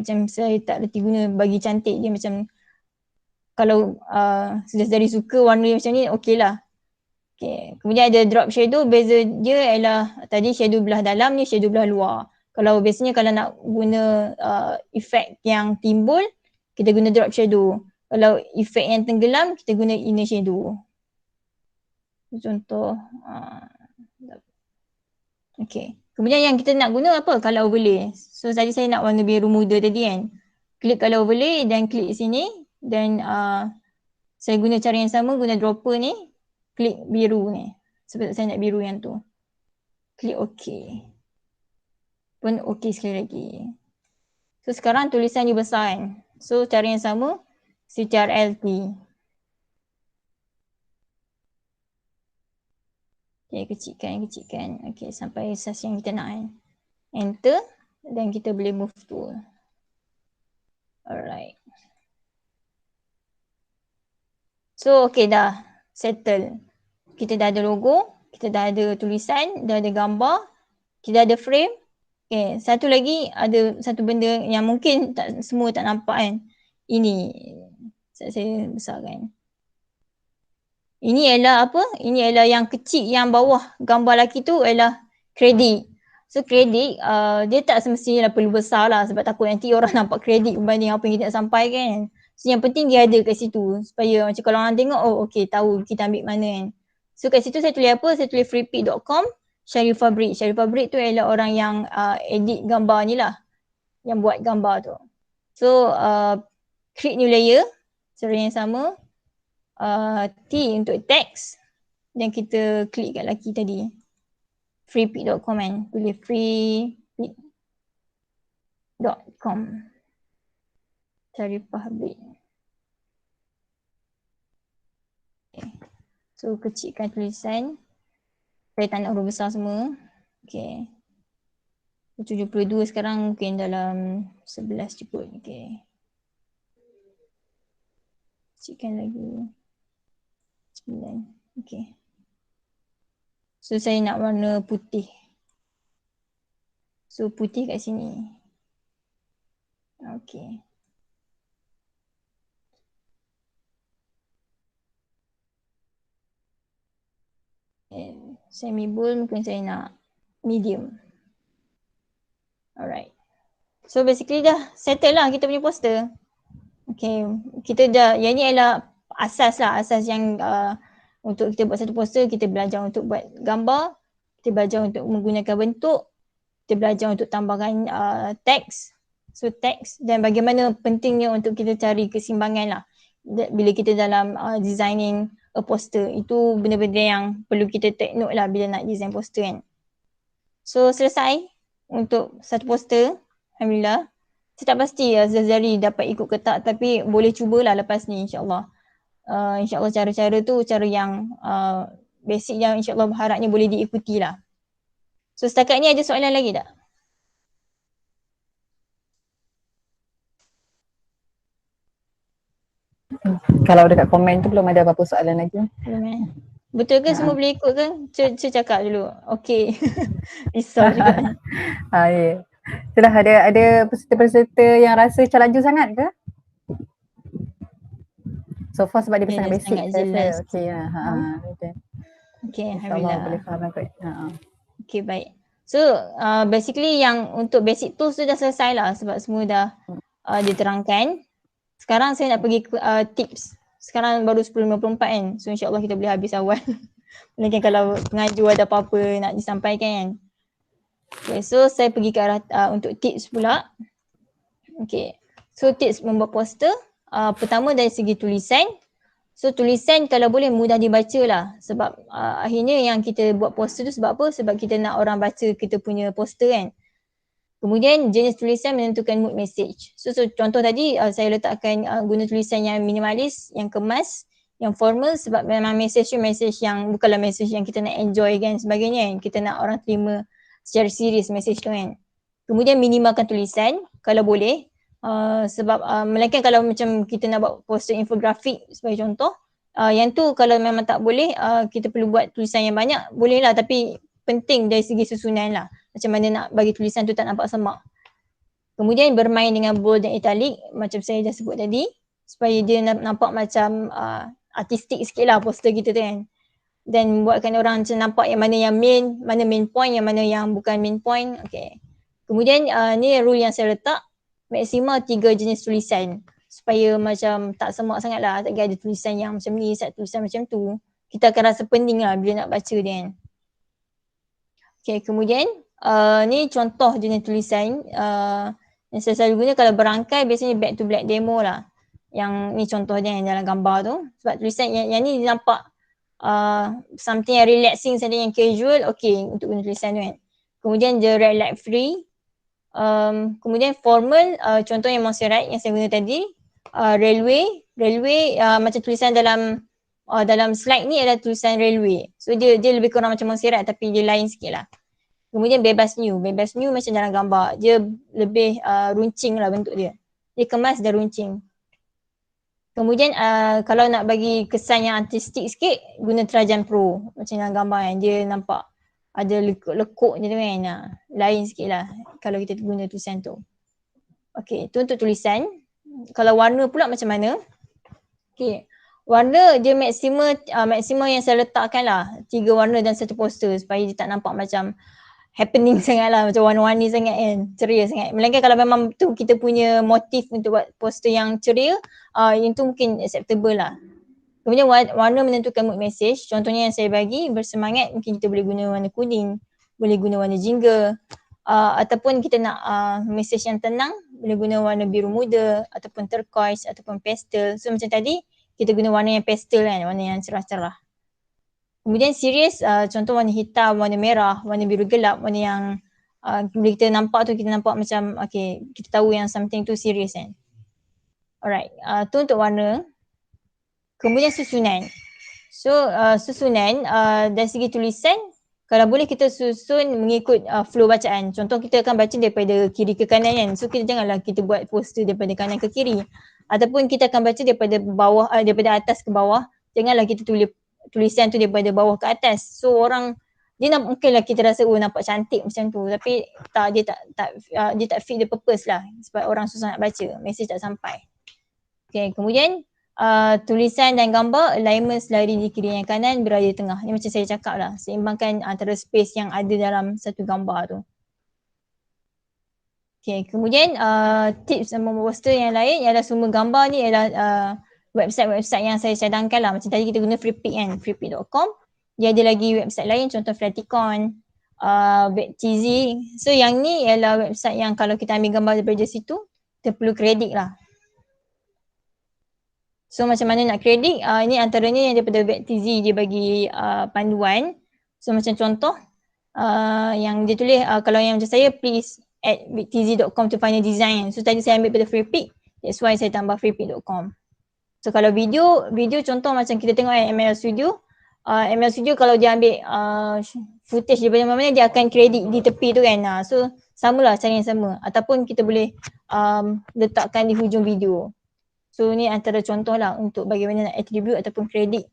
macam saya tak reti guna bagi cantik dia macam kalau sedari suka warna macam ni okey lah. Okay. Kemudian ada drop shadow, beza dia ialah tadi shadow belah dalam ni shadow belah luar. Kalau biasanya kalau nak guna efek yang timbul, kita guna drop shadow. Kalau efek yang tenggelam, kita guna inner shadow. Contoh. Okay. Kemudian yang kita nak guna apa? Color overlay. So tadi saya nak warna biru muda tadi kan. Klik color overlay dan klik sini. Dan saya guna cara yang sama, guna dropper ni. Klik biru ni. Sebab saya nak biru yang tu. Klik OK. Pun OK sekali lagi. So sekarang tulisan ni besar kan. So cara yang sama, CTRL-T. Okay, kecilkan. Okay, sampai size yang kita nak kan. Enter dan kita boleh move tu. Alright. So okay dah settle. Kita dah ada logo, kita dah ada tulisan, dah ada gambar, kita ada frame. Okay, satu lagi ada satu benda yang mungkin tak semua tak nampak kan. Ini saya besarkan. Ini ialah apa? Ini ialah yang kecil yang bawah gambar lelaki tu ialah kredit. So kredit dia tak semestinya perlu besar lah sebab takut nanti orang nampak kredit berbanding apa yang kita nak sampaikan. So yang penting dia ada kat situ supaya macam kalau orang tengok oh okey tahu kita ambil mana kan. So kat situ saya tulis apa? Saya tulis freepik.com Sharifah Brick. Sharifah Brick tu ialah orang yang edit gambar ni lah. Yang buat gambar tu. So create new layer. Cara yang sama. T untuk text dan kita klik kat lelaki tadi freepik.com kan, tulis freepik.com Sharifah Brick. Okay. So kecilkan tulisan, saya tak nak huruf besar semua. Okay, 72 sekarang mungkin dalam 11 cukup. Okay, kecilkan lagi 9. Okay. So saya nak warna putih. So putih kat sini. Okay. Semi bold mungkin saya nak medium. Alright. So basically dah settle lah kita punya poster. Okay. Kita dah, yang ni adalah asas lah. Asas yang untuk kita buat satu poster, kita belajar untuk buat gambar, kita belajar untuk menggunakan bentuk, kita belajar untuk tambahkan teks. So teks dan bagaimana pentingnya untuk kita cari keseimbangan lah bila kita dalam designing a poster. Itu benda-benda yang perlu kita take note lah bila nak design poster kan. So selesai untuk satu poster. Alhamdulillah. Saya tak pasti Zazari dapat ikut ke tak, tapi boleh cubalah lepas ni insyaAllah. InsyaAllah cara-cara tu cara yang basic yang insyaAllah harapnya boleh diikuti lah. So setakat ni ada soalan lagi tak? Kalau dekat komen tu belum ada apa-apa soalan lagi. Belum. Betul ke semua boleh ikut ke? Cuba cakap dulu. Okey. Risau juga. Ya. Itulah ada peserta-peserta yang rasa macam laju sangat ke? So far sebab dia sangat basic saya. Okey. Okey, Okey, alhamdulillah. alhamdulillah. Boleh faham kot. Okey, baik. So basically yang untuk basic tools tu dah selesai lah sebab semua dah diterangkan. Sekarang saya nak pergi tips. Sekarang baru 10.54 kan. So insyaAllah kita boleh habis awal. Mungkin kalau pengajar ada apa-apa nak disampaikan kan. Okay, so saya pergi ke arah untuk tips pula. Okay, so tips membuat poster. Pertama dari segi tulisan. So tulisan kalau boleh mudah dibaca lah. Sebab akhirnya yang kita buat poster tu sebab apa? Sebab kita nak orang baca kita punya poster kan. Kemudian jenis tulisan menentukan mood message. So contoh tadi saya letakkan guna tulisan yang minimalis, yang kemas, yang formal sebab memang message yang bukanlah message yang kita nak enjoy kan sebagainya kan. Kita nak orang terima secara serius message tu kan. Kemudian minimalkan tulisan kalau boleh. Sebab melainkan kalau macam kita nak buat poster infografik sebagai contoh, yang tu kalau memang tak boleh kita perlu buat tulisan yang banyak, boleh lah tapi penting dari segi susunan lah. Macam mana nak bagi tulisan tu tak nampak semak. Kemudian bermain dengan bold dan italic macam saya dah sebut tadi supaya dia nampak macam artistik sikit lah poster kita tu kan. Dan buatkan orang macam nampak yang mana main point, yang mana yang bukan main point. Okay. Kemudian ni rule yang saya letak, maksimal 3 jenis tulisan supaya macam tak semak sangat lah. Tak ada tulisan yang macam ni, tulisan macam tu. Kita akan rasa pening lah bila nak baca dia kan. Okay, kemudian ni contoh jenis tulisan yang saya selalu guna kalau berangkai biasanya back to black demo lah. Yang ni contohnya yang dalam gambar tu. Sebab tulisan yang ni nampak something yang relaxing saja, yang casual, okay untuk guna tulisan tu kan. Kemudian the red light free. Kemudian formal, contoh yang Montserrat yang saya guna tadi. Railway macam tulisan dalam slide ni adalah tulisan railway. So dia lebih kurang macam Montserrat tapi dia lain sikit lah. Kemudian bebas new macam dalam gambar. Dia lebih runcing lah bentuk dia. Dia kemas dan runcing. Kemudian kalau nak bagi kesan yang artistik sikit, guna Trajan Pro macam dalam gambar kan. Dia nampak ada lekuk je tu kan. Lain sikit lah kalau kita guna tulisan tu. Okay, tu untuk tulisan. Kalau warna pula macam mana? Okay. Warna dia maksimum yang saya letakkan lah 3 warna dan 1 poster supaya dia tak nampak macam happening sangat lah, macam warna-warni sangat kan, ceria sangat. Melainkan kalau memang tu kita punya motif untuk buat poster yang ceria, yang tu mungkin acceptable lah. Kemudian warna menentukan mood message. Contohnya yang saya bagi, bersemangat mungkin kita boleh guna warna kuning, boleh guna warna jingga, ataupun kita nak message yang tenang, boleh guna warna biru muda, ataupun turquoise, ataupun pastel. So macam tadi, kita guna warna yang pastel kan, warna yang cerah-cerah. Kemudian serius, contoh warna hitam, warna merah, warna biru gelap, warna yang bila kita nampak tu kita nampak macam okay, kita tahu yang something tu serius kan. Alright, tu untuk warna. Kemudian susunan. So susunan dari segi tulisan, kalau boleh kita susun mengikut flow bacaan. Contoh kita akan baca daripada kiri ke kanan kan. So kita janganlah kita buat poster daripada kanan ke kiri. Ataupun kita akan baca daripada atas ke bawah. Janganlah kita tulis tulisan tu daripada bawah ke atas. So orang dia mungkinlah kita rasa nampak cantik macam tu tapi dia tak fit the purpose lah sebab orang susah nak baca, message tak sampai. Okay, kemudian tulisan dan gambar alignment selari di kiri dan kanan, berada di tengah. Ni macam saya cakap lah, seimbangkan antara space yang ada dalam satu gambar tu. Okay, kemudian tips membuat poster yang lain ialah sumber gambar ni ialah website-website yang saya cadangkan lah. Macam tadi kita guna Freepik kan, freepik.com. Dia ada lagi website lain, contoh Flaticon, BackTZ. So yang ni ialah website yang kalau kita ambil gambar daripada situ, kita perlu kredit lah. So macam mana nak kredit, ini antaranya yang daripada BackTZ dia bagi panduan. So macam contoh, yang dia tulis, kalau yang macam saya, please at backtz.com to find a design. So tadi saya ambil pada Freepik, that's why saya tambah freepik.com. So kalau video contoh macam kita tengok ML Studio. ML Studio kalau dia ambil footage daripada mana-mana, dia akan kredit di tepi tu kan. So samalah cara yang sama. Ataupun kita boleh letakkan di hujung video. So ni antara contoh lah untuk bagaimana nak attribute ataupun kredit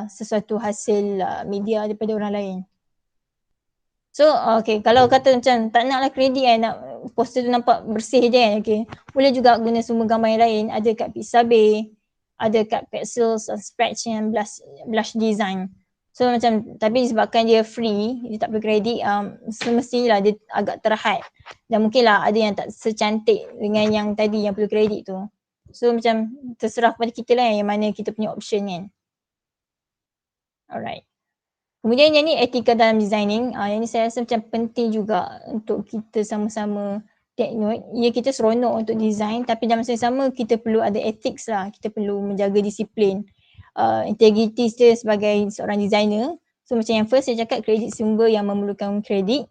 sesuatu hasil media daripada orang lain. So okay, kalau kata macam tak naklah kredit kan, nak poster tu nampak bersih je kan, okay, boleh juga guna sumber gambar yang lain. Ada kat Pixabay, ada kat Pexels, Scratch and Blush Design. So macam tapi sebabkan dia free, dia tak berkredit, semestinya dia agak terhad. Dan mungkinlah ada yang tak secantik dengan yang tadi yang perlu kredit tu. So macam terserah kepada kita lah yang mana kita punya option kan. Alright. Kemudian yang ni etika dalam designing, yang ni saya rasa macam penting juga untuk kita sama-sama take note. Ya, kita seronok untuk design tapi dalam masa yang sama kita perlu ada ethics lah. Kita perlu menjaga disiplin. Integriti dia sebagai seorang designer. So macam yang first saya cakap kredit sumber yang memerlukan kredit.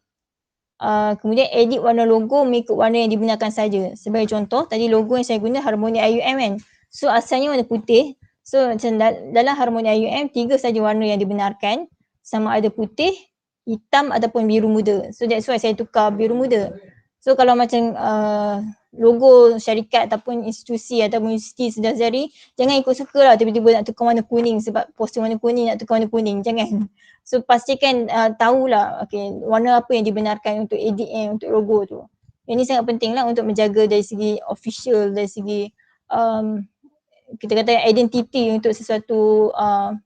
Kemudian edit warna logo mengikut warna yang digunakan saja. Sebagai contoh, tadi logo yang saya guna Harmoni IUM kan. So asalnya warna putih. So macam dalam Harmoni IUM 3 saja warna yang dibenarkan. Sama ada putih, hitam ataupun biru muda. So that's why saya tukar biru muda. So kalau macam logo syarikat ataupun institusi ataupun universiti sedar-sedari, jangan ikut suka lah tiba-tiba nak tukar warna kuning sebab poster warna kuning nak tukar warna kuning. Jangan. So pastikan tahulah okay, warna apa yang dibenarkan untuk edit untuk logo tu. Yang ni sangat penting lah untuk menjaga dari segi official, dari segi kita kata identiti untuk sesuatu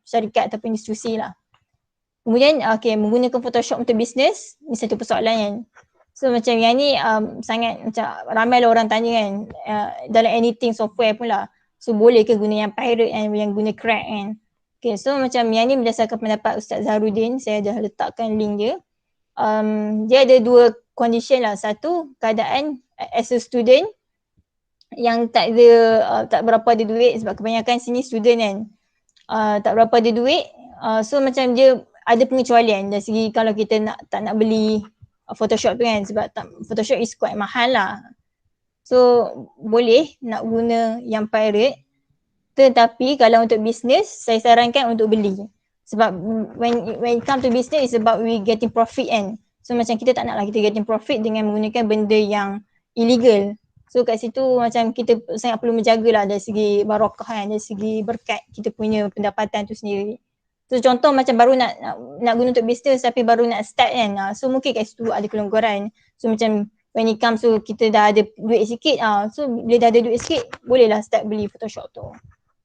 syarikat ataupun institusi lah. Kemudian menggunakan Photoshop untuk bisnes, ni satu persoalan kan. So macam yang ni sangat macam ramai lah orang tanya kan dalam anything software pula. So boleh ke guna yang pirate yang guna crack kan. Okay, so macam yang ni berdasarkan pendapat Ustaz Zahrudin, saya dah letakkan link dia. Dia ada 2 condition lah. Satu, keadaan as a student yang tak berapa ada duit sebab kebanyakan sini student kan. Tak berapa ada duit. So macam dia ada pengecualian dari segi kalau kita tak nak beli Photoshop tu kan sebab Photoshop is quite mahal lah. So boleh nak guna yang pirate, tetapi kalau untuk bisnes saya sarankan untuk beli. Sebab when it come to business is about we getting profit kan. So macam kita tak nak lah kita getting profit dengan menggunakan benda yang illegal. So kat situ macam kita sangat perlu menjagalah dari segi barakah kan, dari segi berkat kita punya pendapatan tu sendiri. So contoh macam baru nak guna untuk bisnes tapi baru nak start kan. So mungkin kat situ ada kelonggaran. So macam when it comes to kita dah ada duit sikit, so bila dah ada duit sikit bolehlah start beli Photoshop tu.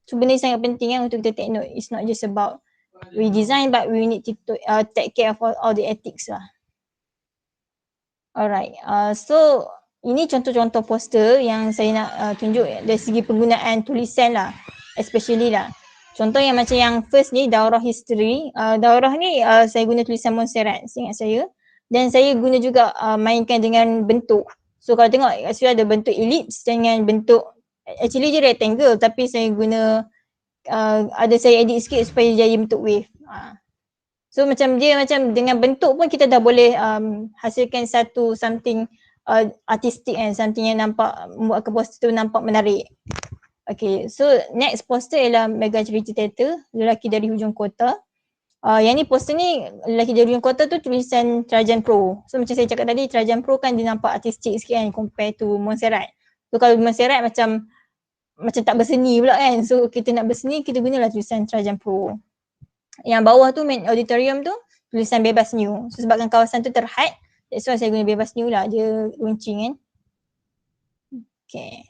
So benda ni sangat penting kan untuk kita take note. It's not just about we design but we need to take care of all the ethics lah. Alright, so ini contoh-contoh poster yang saya nak tunjuk dari segi penggunaan tulisan lah, especially lah. Contoh yang macam yang first ni, Daurah History. Daurah ni saya guna tulisan Montserrat, seingat saya. Dan saya guna juga mainkan dengan bentuk. So kalau tengok actually ada bentuk ellipse dengan bentuk, actually dia rectangle tapi saya guna, ada saya edit sikit supaya jadi bentuk wave. So macam dia macam dengan bentuk pun kita dah boleh hasilkan satu something artistic and something yang nampak, membuatkan poster tu nampak menarik. Okay, so next poster ialah Mega Charity Theatre, Lelaki dari Hujung Kota. Yang ni poster ni, Lelaki dari Hujung Kota tu tulisan Trajan Pro. So macam saya cakap tadi, Trajan Pro kan dia nampak artistic sikit kan compare to Montserrat. So kalau Montserrat macam tak berseni pula kan. So kita nak berseni, kita gunalah tulisan Trajan Pro. Yang bawah tu main auditorium tu, tulisan Bebas New. So sebabkan kawasan tu terhad, that's why saya guna Bebas New lah, dia runcing kan. Okay.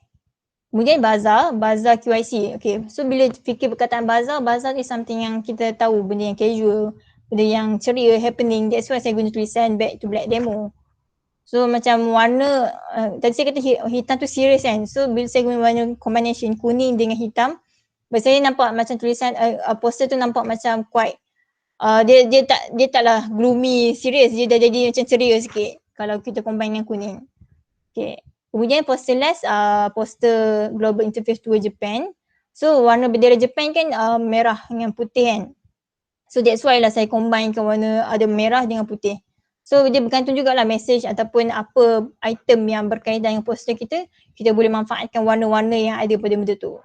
Kemudian bazar QIC. Okay, so bila fikir perkataan bazar ni something yang kita tahu, benda yang casual, benda yang ceria, happening. That's why saya guna tulisan Back to Black Demo. So macam warna, tadi saya kata hitam tu serious kan. So bila saya guna warna combination kuning dengan hitam, saya nampak macam tulisan, poster tu nampak macam quite, dia taklah gloomy, serious. Dia dah jadi macam ceria sikit kalau kita combine dengan kuning. Okay. Kemudian poster last, poster Global Interface Tour Japan. So warna bendera Japan kan merah dengan putih kan. So that's why lah saya combine ke warna ada merah dengan putih. So dia bergantung jugalah message ataupun apa item yang berkaitan dengan poster kita boleh manfaatkan warna-warna yang ada pada benda tu.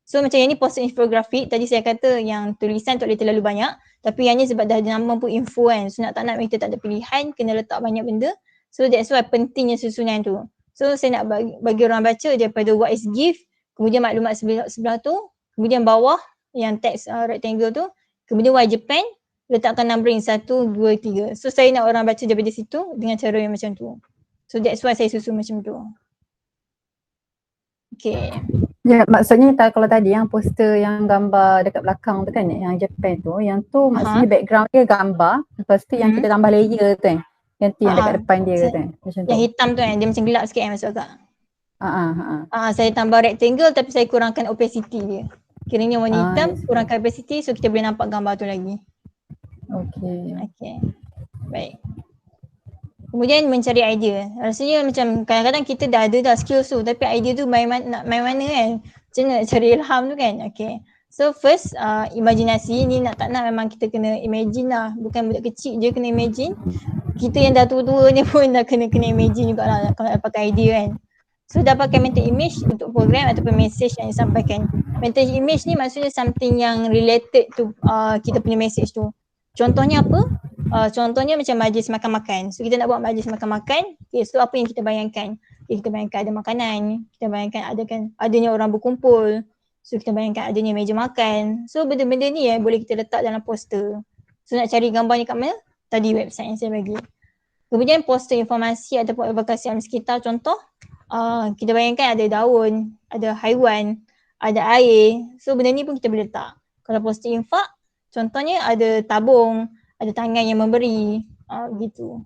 So macam yang ni poster infografik, tadi saya kata yang tulisan tak boleh terlalu banyak. Tapi yang ni sebab dah ada nama pun info kan. So nak tak nak kita tak ada pilihan, kena letak banyak benda. So that's why pentingnya susunan tu. So saya nak bagi orang baca daripada what is gift, kemudian maklumat sebelah tu, kemudian bawah yang teks rectangle tu, kemudian why Japan, letakkan numbering 1, 2, 3. So saya nak orang baca daripada situ dengan cara yang macam tu. So that's why saya susun macam tu. Okay. Ya, maksudnya kalau tadi yang poster yang gambar dekat belakang tu kan, yang Japan tu, yang tu maksudnya background dia gambar, lepas tu yang kita tambah layer tu kan. Yang tu yang dekat depan dia tu kan. Macam tu. Yang hitam tu kan, dia macam gelap sikit kan masuk agak. Ha. Saya tambah rectangle tapi saya kurangkan opacity dia. Kiranya warna hitam, Yes. kurangkan opacity so kita boleh nampak gambar tu lagi. Okay. Okay, baik. Kemudian mencari idea. Rasanya macam kadang-kadang kita dah ada skills tu tapi idea tu main mana kan. Macam mana nak cari ilham tu kan. Okay. So first imajinasi ni nak tak nak memang kita kena imagine lah. Bukan budak kecil je kena imagine. Kita yang dah tua-tua ni pun dah kena imagine jugalah kalau nak pakai idea kan. So dapatkan mental image untuk program ataupun message yang disampaikan. Mental image ni maksudnya something yang related to kita punya message tu. Contohnya apa? Contohnya macam majlis makan-makan. So kita nak buat majlis makan-makan. Okay, so apa yang kita bayangkan? Okay, kita bayangkan ada makanan. Kita bayangkan adanya orang berkumpul. So kita bayangkan adanya meja makan. So benda-benda ni boleh kita letak dalam poster. So nak cari gambar ni kat mana? Tadi website yang saya bagi. Kemudian poster informasi ataupun advokasi alam sekitar. Contoh kita bayangkan ada daun, ada haiwan, ada air. So benda ni pun kita boleh letak. Kalau poster infak, contohnya ada tabung, ada tangan yang memberi, gitu.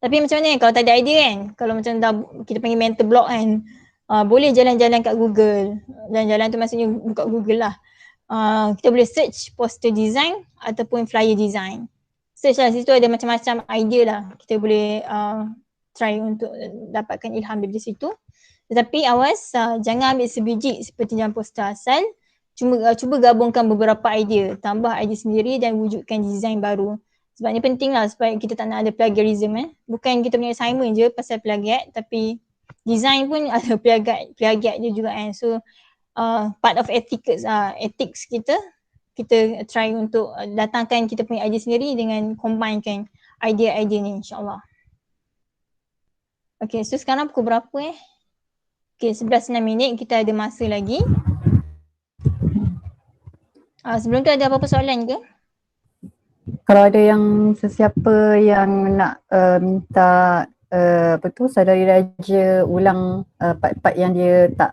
Tapi macam mana kalau tak ada idea kan? Kalau macam dah kita panggil mental block kan, boleh jalan-jalan kat Google. Jalan-jalan tu maksudnya buka Google lah. Kita boleh search poster design ataupun flyer design. Search lah, situ ada macam-macam idea lah. Kita boleh try untuk dapatkan ilham dari situ. Tetapi awas, jangan ambil sebiji seperti dalam poster asal. Cuba gabungkan beberapa idea, tambah idea sendiri dan wujudkan design baru. Sebab ni penting lah supaya kita tak nak ada plagiarism Bukan kita punya assignment je pasal plagiat, tapi design pun ada plagiat dia juga kan. So part of ethics kita try untuk datangkan kita punya idea sendiri dengan combinekan idea-idea ni insyaAllah. Okay, so sekarang pukul berapa Okay, 11:06 kita ada masa lagi. Sebelum tu ada apa-apa soalan ke? Kalau ada yang sesiapa yang nak minta Saudari Raja ulang part-part yang dia tak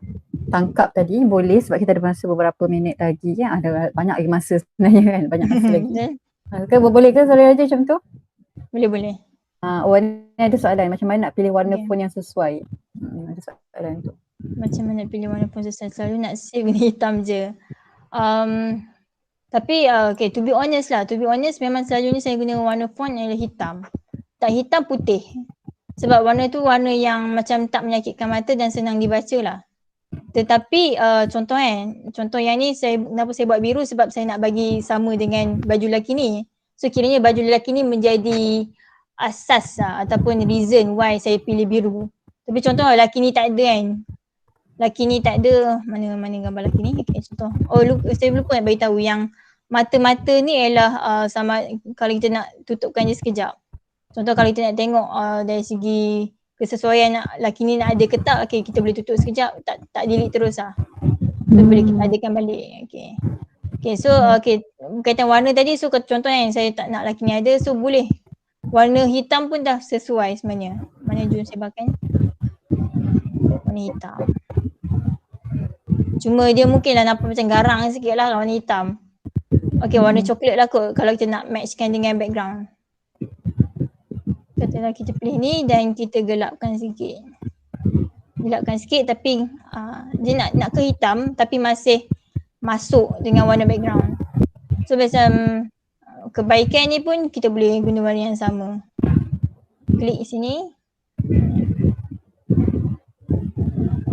tangkap tadi, boleh sebab kita ada masa beberapa minit lagi kan. Ada banyak lagi masa sebenarnya kan, banyak masa lagi. Boleh ke Saudari Raja macam tu? Boleh. Ni ada soalan, macam mana nak pilih warna phone yang sesuai? Ada soalan tu. Macam mana pilih warna phone sesuai? Selalu nak save ni hitam je. Tapi to be honest memang selalunya saya guna warna font adalah hitam. Tak hitam, putih. Sebab warna tu warna yang macam tak menyakitkan mata dan senang dibaca lah. Tetapi contoh yang ni kenapa saya buat biru sebab saya nak bagi sama dengan baju lelaki ni. So kiranya baju lelaki ni menjadi asas ataupun reason why saya pilih biru. Tapi contoh lelaki ni tak ada kan. Lelaki ni tak ada, mana gambar lelaki ni? Okay, contoh. Saya lupa nak beritahu yang mata-mata ni ialah sama kalau kita nak tutupkan je sekejap. Contoh kalau kita nak tengok dari segi kesesuaian lelaki ni nak ada ke tak, okay, kita boleh tutup sekejap, tak delete terus lah. So boleh kita adakan balik. Okay, so berkaitan warna tadi, so contohnya yang saya tak nak lelaki ni ada, so boleh. Warna hitam pun dah sesuai sebenarnya. Mana jom saya pakai? Warna hitam. Cuma dia mungkinlah nampak macam garang sikit lah warna hitam. Okay, warna coklat lah kot kalau kita nak matchkan dengan background. Katalah kita pilih ni dan kita gelapkan sikit. Tapi dia nak ke hitam tapi masih masuk dengan warna background. So macam kebaikan ni pun kita boleh guna warna yang sama. Klik sini.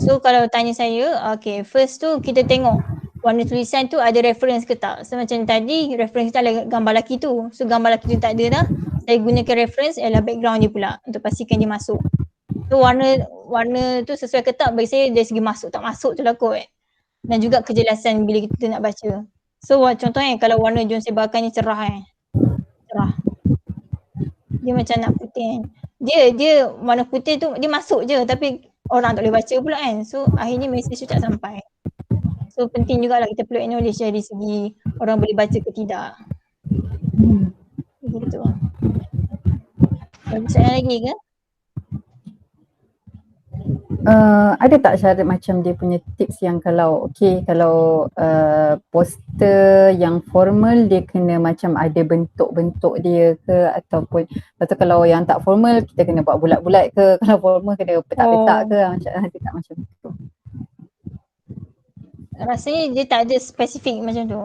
So kalau tanya saya, okay, first tu kita tengok warna tulisan tu ada reference ke tak. So macam tadi reference kita adalah gambar lelaki tu. So gambar lelaki tu tak ada dah. Saya gunakan reference ialah background dia pula untuk pastikan dia masuk. So warna tu sesuai ke tak bagi saya dari segi masuk tak masuk tu lah kot. Dan juga kejelasan bila kita nak baca. So contohnya kalau warna John Sebakan ni cerah cerah. Dia macam nak putih kan. Dia warna putih tu dia masuk je tapi orang tak boleh baca pula kan. So akhirnya message tu tak sampai. So penting jugalah kita perlu acknowledge dari segi orang boleh baca ke tidak. Begitu. Ada soalan lagi ke? Ada tak syarat macam dia punya tips yang kalau kalau poster yang formal dia kena macam ada bentuk-bentuk dia ke, ataupun lepas tu kalau yang tak formal kita kena buat bulat-bulat ke, kalau formal kena petak-petak ke, macam ada tak macam tu? Rasanya dia tak ada spesifik macam tu.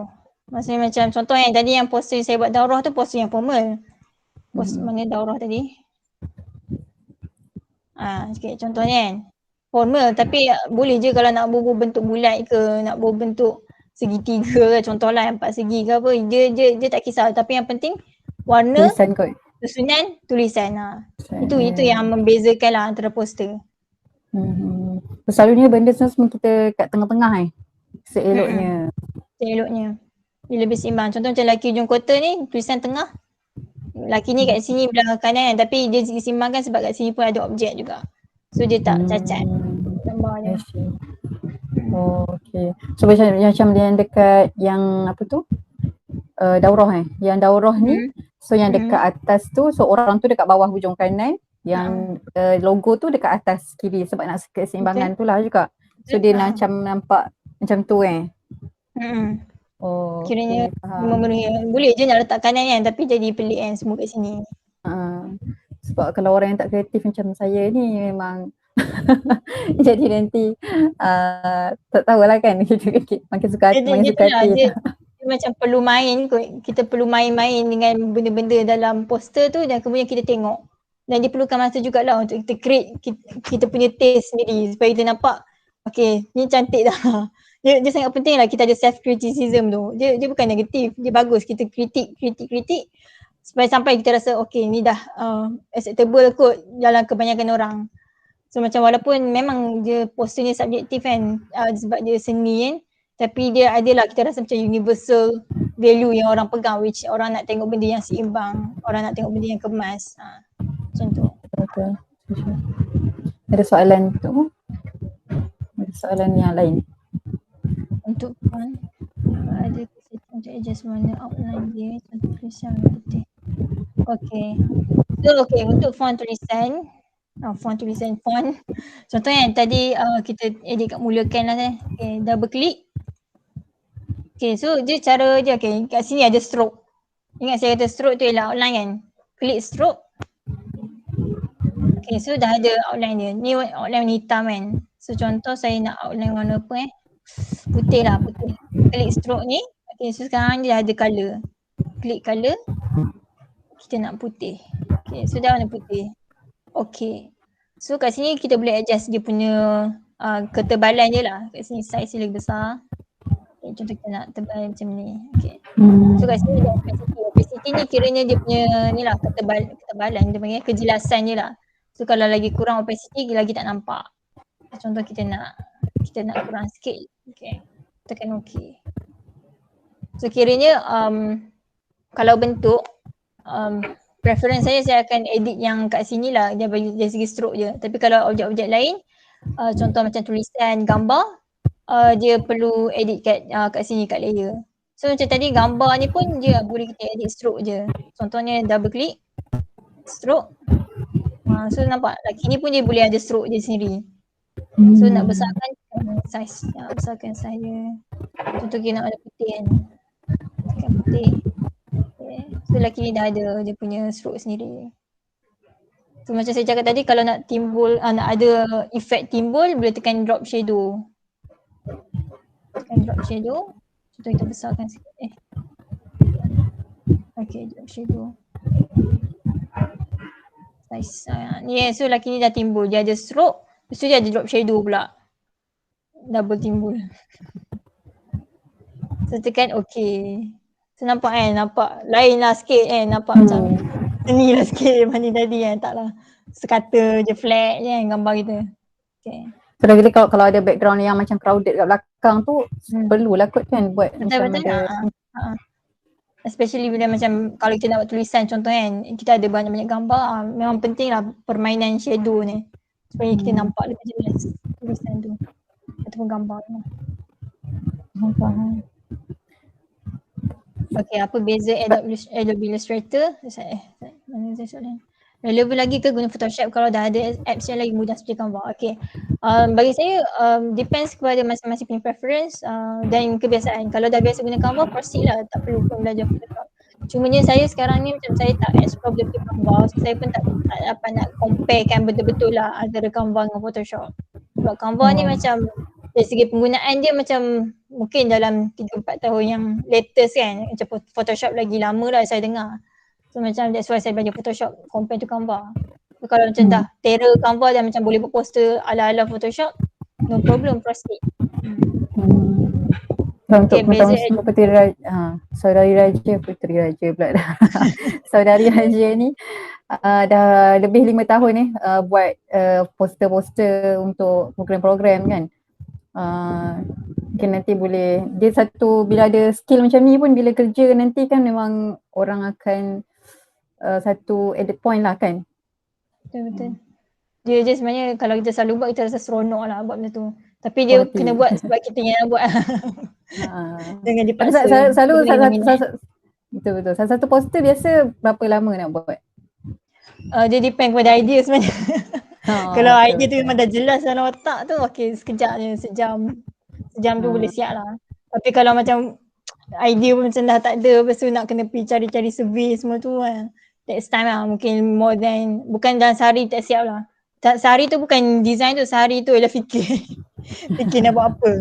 Maksudnya macam contoh yang tadi yang poster saya buat daurah tu poster yang formal. Poster mana daurah tadi? Okay, contohnya kan. Formal tapi boleh je kalau nak bentuk bulat ke, nak bentuk segitiga ke, contohlah yang 4 segi ke apa. Dia tak kisah, tapi yang penting warna, Tulisan kot. susunan, tulisan. Itu yang membezakan lah antara poster. Selalunya benda semua kita kat tengah-tengah seeloknya. Eloknya. Dia lebih seimbang. Contoh macam laki hujung kota ni, tulisan tengah. Laki ni kat sini belah kanan, tapi dia diseimbangkan sebab kat sini pun ada objek juga. So dia tak cacat gambar dia. I see. Oh, okay. So macam yang dekat yang apa tu? Daurah Yang daurah ni, so yang dekat atas tu, so orang tu dekat bawah hujung kanan, yang logo tu dekat atas kiri sebab nak keseimbangan tu lah juga. So dia macam nampak macam tu Oh, kiranya okay, faham. memenuhi, boleh je nak letak kanan kan, tapi jadi pelik kan semua kat sini. Sebab kalau orang yang tak kreatif macam saya ni memang jadi nanti tak tahulah kan, makin suka hati, makin suka hati. Dia macam perlu main kot. Kita perlu main-main dengan benda-benda dalam poster tu dan kemudian kita tengok. Dan dia perlukan masa jugalah untuk kita create kita punya taste sendiri supaya kita nampak okay, ni cantik dah. Dia sangat penting lah kita ada self criticism tu. Dia bukan negatif, dia bagus kita kritik supaya sampai kita rasa okay, ni dah acceptable kot dalam kebanyakan orang. So macam walaupun memang dia poster ni subjektif kan, sebab dia seni kan, tapi dia adalah kita rasa macam universal value yang orang pegang, which orang nak tengok benda yang seimbang, orang nak tengok benda yang kemas. Macam tu. Betul. Ada soalan tu? Ada soalan yang lain? Untuk font, ada untuk adjust mana outline dia, contoh tulisan putih. Okay. So untuk font tulisan, font. Contohnya yang tadi kita edit kat mulakan lah kan. Okay, double click. Okay, so dia cara je, okay, kat sini ada stroke. Ingat saya kata stroke tu ialah outline kan. Klik stroke. Okay, so dah ada outline dia. Ni outline warna hitam kan. So contoh saya nak outline warna apa putih lah, putih. Klik stroke ni. Okay, so sekarang dia dah ada colour. Klik colour. Kita nak putih. Okay, so dah warna putih. Okay. So kat sini kita boleh adjust dia punya ketebalan dia lah. Kat sini size dia lebih besar. Okay, contoh kita nak tebal macam ni. Okay. So kat sini ada opacity. Opacity ni kiranya dia punya ni lah ketebalan dia panggil, kejelasan dia lah. So kalau lagi kurang opacity lagi tak nampak. Contoh kita nak kurang sikit. Okay. Tekan okay. So kiranya kalau bentuk preference saya akan edit yang kat sini lah, dia bagi dari segi stroke je. Tapi kalau objek-objek lain, contoh macam tulisan, gambar, dia perlu edit kat sini, kat layer. So macam tadi gambar ni pun dia boleh kita edit stroke je. Contohnya double click, stroke. So nampak lagi ni pun dia boleh ada stroke dia sendiri. So nak besarkan size, besarkan size dia. Contoh kita nak ada putih kan. Tekan putih. Okay. So laki ni dah ada dia punya stroke sendiri. So macam saya cakap tadi, kalau nak timbul, nak ada efek timbul, boleh tekan drop shadow. Tekan drop shadow. Contoh kita besarkan sikit. Okay, drop shadow. Size. So laki ni dah timbul, dia ada stroke. Lepas tu dia ada drop shadow pula. Double timbul. So tekan okay. So nampak nampak lain lah sikit nampak macam seni lah sikit daripada tadi kan. Taklah sekata je flat je gambar kita. Okay. So lagi kalau ada background yang macam crowded kat belakang tu, perlulah kot kan buat betul, macam ada. Especially bila macam kalau kita nak buat tulisan contoh kan, kita ada banyak-banyak gambar, memang penting lah permainan shadow ni. Supaya kita nampak lebih jelas tulisan tu ataupun gambar tu. Faham. Okay, apa beza Adobe Illustrator? Mana saya soalan? Relevan lagi ke guna Photoshop kalau dah ada apps yang lagi mudah seperti Canva? Okay. Bagi saya depends kepada masing-masing punya preference dan kebiasaan. Kalau dah biasa guna Canva, proceed lah. Tak perlu pun belajar Photoshop. Cumanya saya sekarang ni macam saya tak explore betul Canva. So saya pun tak dapat nak comparekan betul-betul lah antara Canva dengan Photoshop. Sebab Canva ni macam dari segi penggunaan dia macam mungkin dalam 3-4 tahun yang latest kan. Macam Photoshop lagi lama lah saya dengar. So macam that's why saya belajar Photoshop compare to Canva. So, kalau macam dah terror Canva dan macam boleh buat poster ala-ala Photoshop, no problem, proceed. Untuk Okay, pengetahuan Puteri Raja, Saudari Raja, Puteri Raja pula dah. Saudari Raja ni dah lebih 5 tahun ni buat poster-poster untuk program-program kan. Mungkin nanti boleh, dia satu bila ada skill macam ni pun bila kerja nanti kan memang orang akan satu edit point lah kan. Betul-betul. Dia je sebenarnya kalau kita selalu buat kita rasa seronok lah buat benda tu. Tapi dia kena buat sebab kita yang nak buat. Jangan dipaksa. Betul-betul. Satu poster biasa berapa lama nak buat? Dia depend kepada idea sebenarnya. Kalau idea tu memang dah jelas dalam otak tu, okay sekejap je, sejam tu boleh siap lah. Tapi kalau macam idea pun macam dah tak ada, lepas tu nak kena pergi cari-cari survey semua tu takes time lah, mungkin more than, bukan dalam sehari tak siap lah. Sehari tu bukan design tu, sehari tu ialah fikir nak buat apa.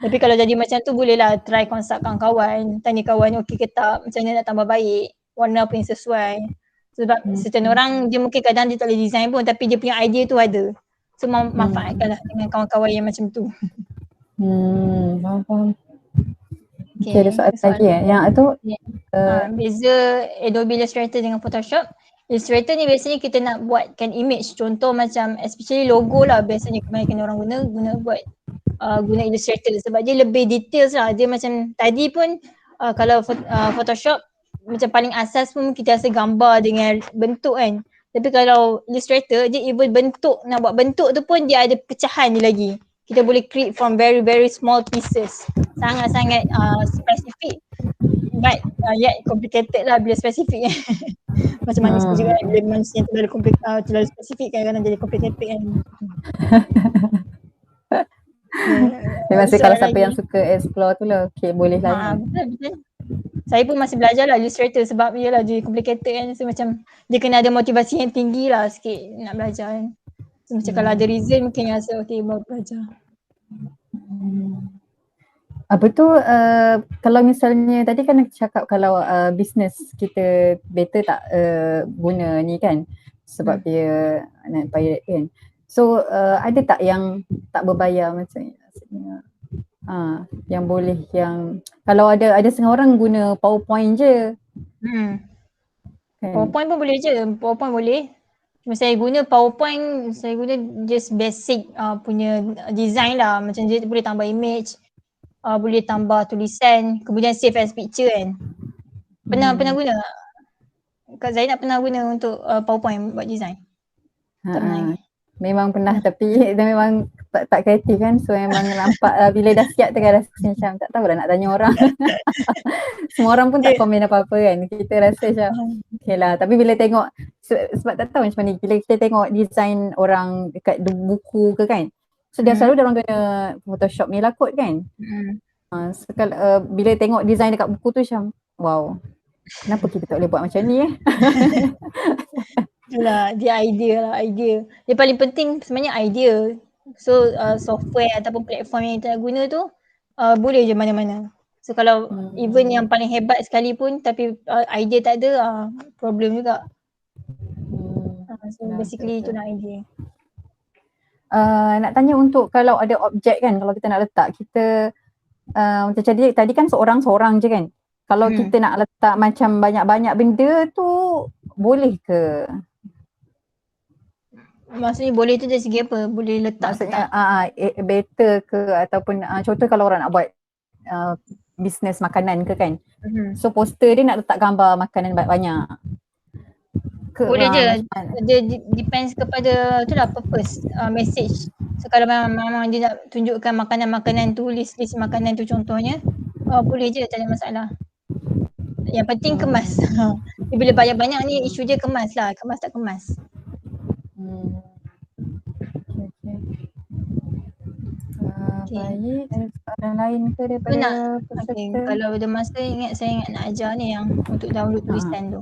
Tapi kalau jadi macam tu boleh lah try consult kawan, tanya kawan okey ke tak, macam mana nak tambah baik, warna apa yang sesuai. Sebab certain orang dia mungkin kadang dia tak boleh design pun tapi dia punya idea tu ada. So manfaatkan lah dengan kawan-kawan yang macam tu. Faham. Okay, ada soalan lagi yang tu beza Adobe Illustrator dengan Photoshop. Illustrator ni biasanya kita nak buatkan image, contoh macam especially logo lah biasanya kebanyakan orang guna buat guna Illustrator sebab dia lebih details lah. Dia macam tadi pun kalau Photoshop macam paling asas pun kita rasa gambar dengan bentuk kan. Tapi kalau Illustrator dia even bentuk, nak buat bentuk tu pun dia ada pecahan dia lagi. Kita boleh create from very very small pieces. Sangat-sangat spesifik but yet complicated lah bila spesifik. Macam manusia juga kan, bila manusia terlalu spesifik kadang-kadang jadi complicated kan. Memang kalau siapa yang suka explore tu lah, okay boleh lah. Betul. Saya pun masih belajar lah Illustrator sebab yelah dia complicated kan. So macam dia kena ada motivasi yang tinggi lah sikit nak belajar kan. So macam kalau ada reason mungkin rasa okay baru belajar. Apa tu kalau misalnya tadi kan cakap kalau business kita better tak guna ni kan sebab dia nak pirate kan. So ada tak yang tak berbayar macam yang boleh yang kalau ada setengah orang guna PowerPoint je. Kan? PowerPoint pun boleh je. PowerPoint boleh. Cuma saya guna PowerPoint, saya guna just basic punya design lah. Macam dia boleh tambah image, boleh tambah tulisan, kemudian save as picture kan. Pernah guna? Kak Zainab pernah guna untuk PowerPoint buat design? Tak pernah. Memang pernah tapi dia memang tak kreatif kan, so memang nampak bila dah siap tu kan rasa macam tak tahulah nak tanya orang. Semua orang pun tak komen apa-apa kan, kita rasa macam okay lah, tapi bila tengok sebab tak tahu macam mana, bila kita tengok design orang dekat buku ke kan, so dia selalu dia orang guna Photoshop ni lah kot kan. So kalau bila tengok design dekat buku tu macam wow, kenapa kita tak boleh buat macam ni Itulah, dia idea. Dia paling penting sebenarnya idea. So software ataupun platform yang kita nak guna tu boleh je mana-mana. So kalau even yang paling hebat sekalipun tapi idea tak ada, problem juga. So basically itu nak idea. Nak tanya untuk kalau ada objek kan, kalau kita nak letak, kita macam tadi kan seorang-seorang je kan. Kalau kita nak letak macam banyak-banyak benda tu boleh ke? Maksudnya boleh tu dari segi apa? Boleh letak maksudnya better ke ataupun contoh kalau orang nak buat bisnes makanan ke kan. So poster dia nak letak gambar makanan banyak. Boleh je. Dia depends kepada tu lah purpose, message. So kalau memang dia nak tunjukkan makanan-makanan tu, list makanan tu contohnya, boleh je, tak ada masalah. Yang penting kemas. Dia bila banyak-banyak ni isu dia kemas lah, kemas tak kemas. Okay. Okay. Baik, ada soalan lain ke Tu daripada nak, peserta? okay, kalau ada masa saya ingat nak ajar ni yang untuk download tulisan tu.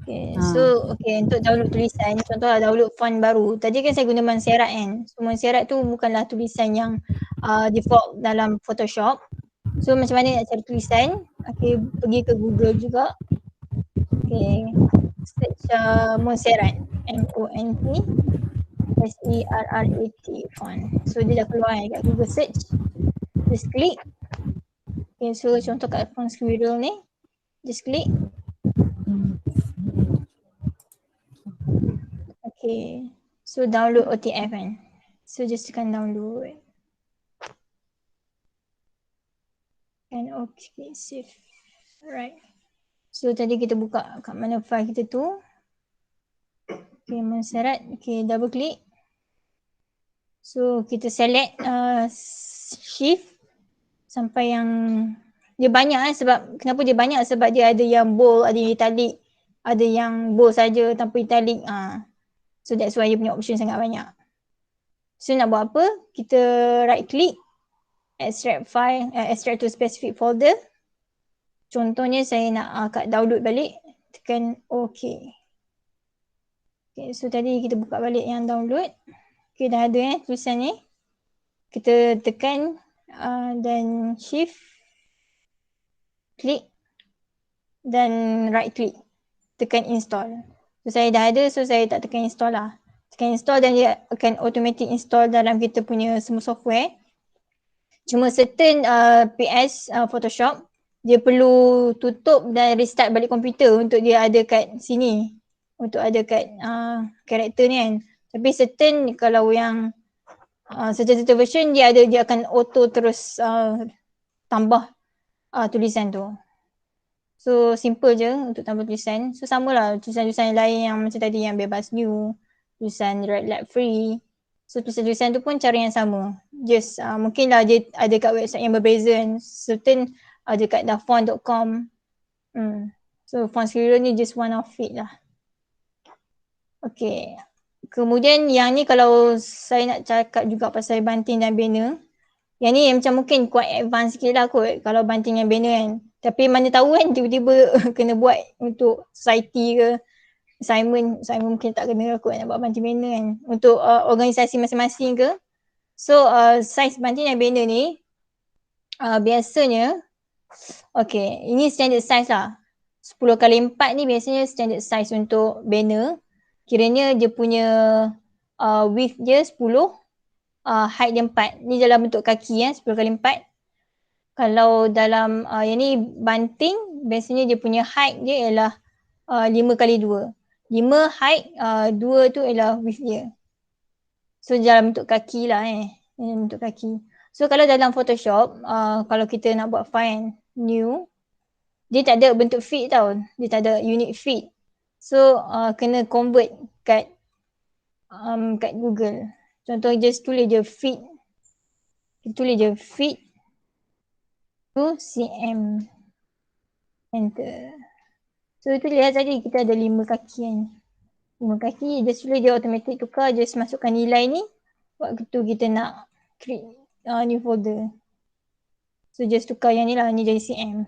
Okay, so untuk download tulisan, contohlah download font baru. Tadi kan saya guna Montserrat kan. So Montserrat tu bukanlah tulisan yang default dalam Photoshop. So macam mana nak cari tulisan? Okay, pergi ke Google juga. Okay, search Montserrat, Montserrat font. So dia dah keluar kat Google search. Just klik. Okay, so contoh kat font Squirrel ni. Just klik. Okay, so download OTF kan. So just tekan download. And okay, save. Alright. So tadi kita buka kat mana file kita tu. Okay, Montserrat. Okay, double click. So kita select shift sampai yang dia banyak sebab kenapa dia banyak sebab dia ada yang bold, ada yang italic, ada yang bold saja tanpa italic. So that's why dia punya option sangat banyak. So nak buat apa? Kita right click, extract file, extract to specific folder. Contohnya saya nak kat download balik, tekan OK. Okay, so tadi kita buka balik yang download. Okay, dah ada tulisan ni. Kita tekan dan shift, klik dan right click, tekan install. So saya dah ada, so saya tak tekan install lah. Tekan install dan dia akan automatic install dalam kita punya semua software. Cuma certain PS Photoshop dia perlu tutup dan restart balik komputer untuk dia ada kat sini, untuk ada kat karakter ni kan. Tapi certain kalau yang certain version dia akan auto terus tambah tulisan tu. So simple je untuk tambah tulisan. So samalah tulisan-tulisan lain yang macam tadi yang bebas new, tulisan red light free. So tulisan-tulisan tu pun cara yang sama. Just mungkinlah dia ada kat website yang berbeza kan. Certain ada kat dafont.com. So font Squirrel ni just one of it lah. Okay. Kemudian yang ni kalau saya nak cakap juga pasal banting dan banner. Yang ni macam mungkin quite advance sikit lah kot kalau banting dan banner kan. Tapi mana tahu kan tiba-tiba kena buat untuk society ke assignment mungkin tak kena kot nak buat banting banner kan. Untuk organisasi masing-masing ke. So size banting dan banner ni biasanya okay, ini standard size lah. 10x4 ni biasanya standard size untuk banner. Kiranya dia punya width dia 10, height dia 4. Ni dalam bentuk kaki 10x4. Kalau dalam yang ni banting, biasanya dia punya height dia ialah 5x2. 5 height, 2 tu ialah width dia. So dalam bentuk kaki lah dalam bentuk kaki. So kalau dalam Photoshop, kalau kita nak buat file new, dia tak ada bentuk feet tau. Dia tak ada unit feet. So kena convert kat Google. Contoh just tulis je feet. Tulis je feet to cm. Enter. So itu lihat tadi kita ada 5 kaki kan. 5 kaki just tulis dia automatic tukar, just masukkan nilai ni. Waktu tu kita nak create new folder. So just tukar yang ni lah, ni jadi cm.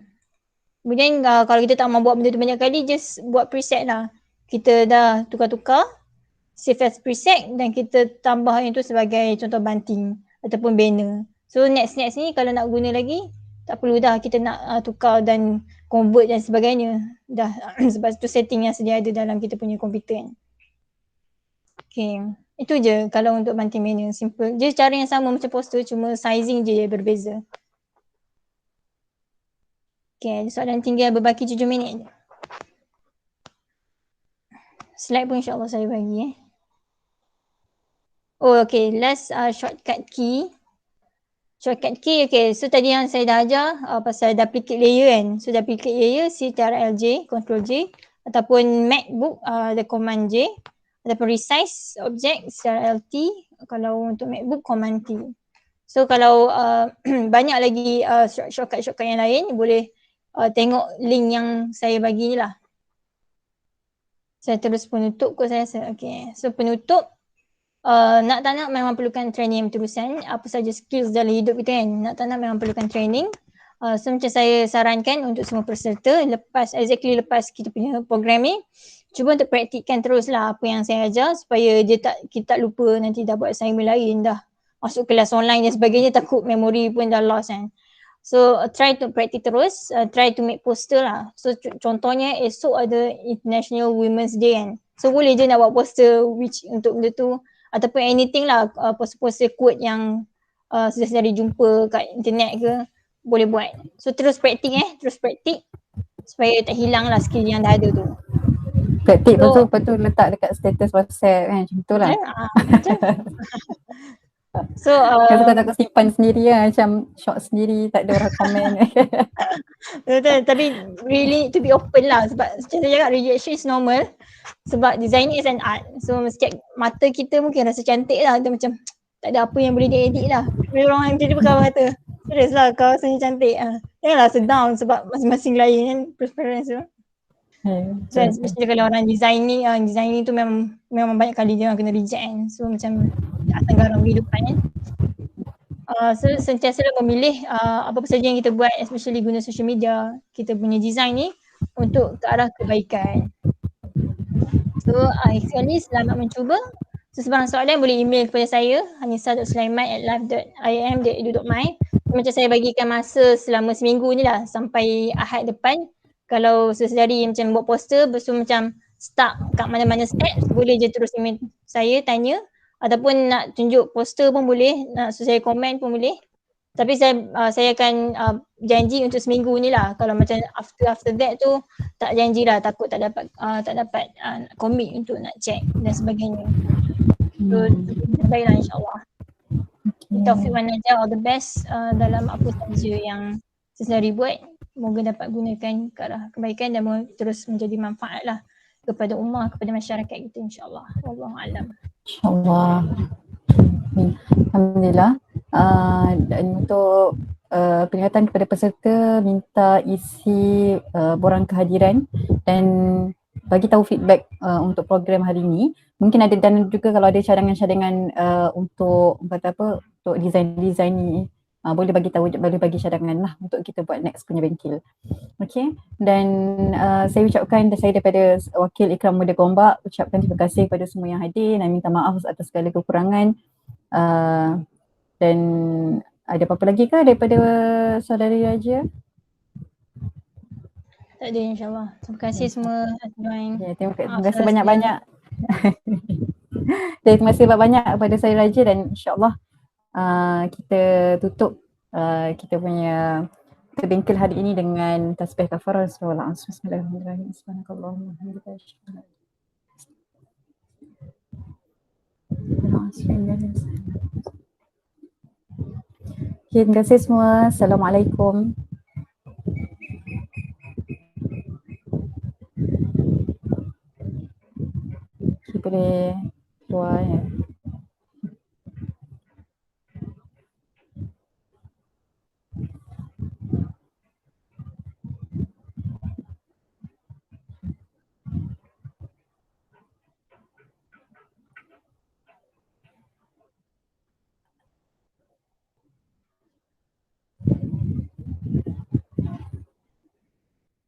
Kemudian kalau kita tak mahu buat benda tu banyak kali, just buat preset lah. Kita dah tukar-tukar, save as preset dan kita tambah yang tu sebagai contoh banting ataupun banner. So next ni kalau nak guna lagi, tak perlu dah kita nak tukar dan convert dan sebagainya. Dah sebab tu setting yang sedia ada dalam kita punya komputer kan. Okay, itu je kalau untuk banting banner, simple. Dia cara yang sama macam poster, cuma sizing je yang berbeza. Okay, soalan tinggal berbaki 7 minit. Slide pun insyaAllah saya bagi Oh okay, last shortcut key. Shortcut key, okay. So tadi yang saya dah ajar pasal duplicate layer kan. So duplicate layer Ctrl+J, Ctrl+J ataupun MacBook ada Command J ataupun resize object Ctrl+T. Kalau untuk MacBook Command T. So kalau banyak lagi shortcut yang lain boleh tengok link yang saya bagi ni lah. Saya terus penutup kot saya rasa. Okay. So penutup, nak tak nak memang perlukan training yang terusan. Apa saja skills dalam hidup kita kan, nak tak nak memang perlukan training. So macam saya sarankan untuk semua peserta lepas kita punya program ni, cuba untuk praktikkan terus lah apa yang saya ajar supaya kita tak lupa nanti dah buat assignment lain, dah masuk kelas online dan sebagainya, takut memori pun dah lost kan. So try to practice terus, try to make poster lah. So contohnya esok ada International Women's Day kan. So boleh je nak buat poster which untuk benda tu, ataupun anything lah, poster-poster quote yang sedari jumpa kat internet ke, boleh buat. So terus praktik supaya tak hilang lah skill yang dah ada tu. Praktik betul letak dekat status WhatsApp kan, macam tu lah. Betul. So Kan suka takut simpan sendiri lah, macam shot sendiri, tak ada orang komen. betul, tapi really to be open lah, sebab macam saya cakap rejection is normal sebab designing is an art. So setiap mata kita mungkin rasa cantik lah, dia macam tak ada apa yang boleh diedit lah. Bila orang yang tiba-tiba kawan kata, serius lah kau rasanya cantik. Janganlah rasa down sebab masing-masing lain kan preference tu. So especially kalau orang designing tu memang banyak kali dia orang kena reject kan. So macam asam garam kehidupan kan. So sentiasa memilih apa-apa saja yang kita buat, especially guna social media, kita punya design ni untuk ke arah kebaikan. So sekali selamat mencuba. So sebarang soalan boleh email kepada saya hanisa.sulaiman@live.iam.edu.my. Macam saya bagikan masa selama seminggu ni lah sampai Ahad depan. Kalau sesedari macam buat poster, lepas tu macam stuck kat mana-mana steps, boleh je terus email saya tanya, ataupun nak tunjuk poster pun boleh, nak suruh saya komen pun boleh. Tapi saya akan janji untuk seminggu ni lah. Kalau macam after that tu tak janji lah, takut tak dapat commit untuk nak check dan sebagainya. So baiklah insyaAllah. Taufiq wa najah, all the best dalam apa saja yang sesedari buat. Moga dapat gunakan ke arah kebaikan dan terus menjadi manfaat lah kepada ummah, kepada masyarakat kita insyaAllah. Wallahualam. InsyaAllah. Alhamdulillah. Dan untuk peringatan kepada peserta, minta isi borang kehadiran dan bagi tahu feedback untuk program hari ini. Mungkin ada, dan juga kalau ada cadangan-cadangan untuk untuk design ni, boleh bagi tahu, boleh bagi cadangan lah untuk kita buat next punya bengkel. Okay, dan saya ucapkan, saya daripada Wakil Ikram Muda Gombak ucapkan terima kasih kepada semua yang hadir dan minta maaf atas segala kekurangan. Dan ada apa-apa lagi ke daripada saudari Raja? Tak ada insyaAllah. Terima kasih semua join. Ya, terima kasih banyak-banyak. Terima kasih banyak kepada saya Raja, dan insyaAllah kita tutup kita punya bengkel hari ini dengan tasbih kafarah. Bismillahirrahmanirrahim. Subhanakallahumma wa bihamdika asyhadu an la ilaha illa anta. Terima kasih semua. Assalamualaikum. Boleh keluar ya.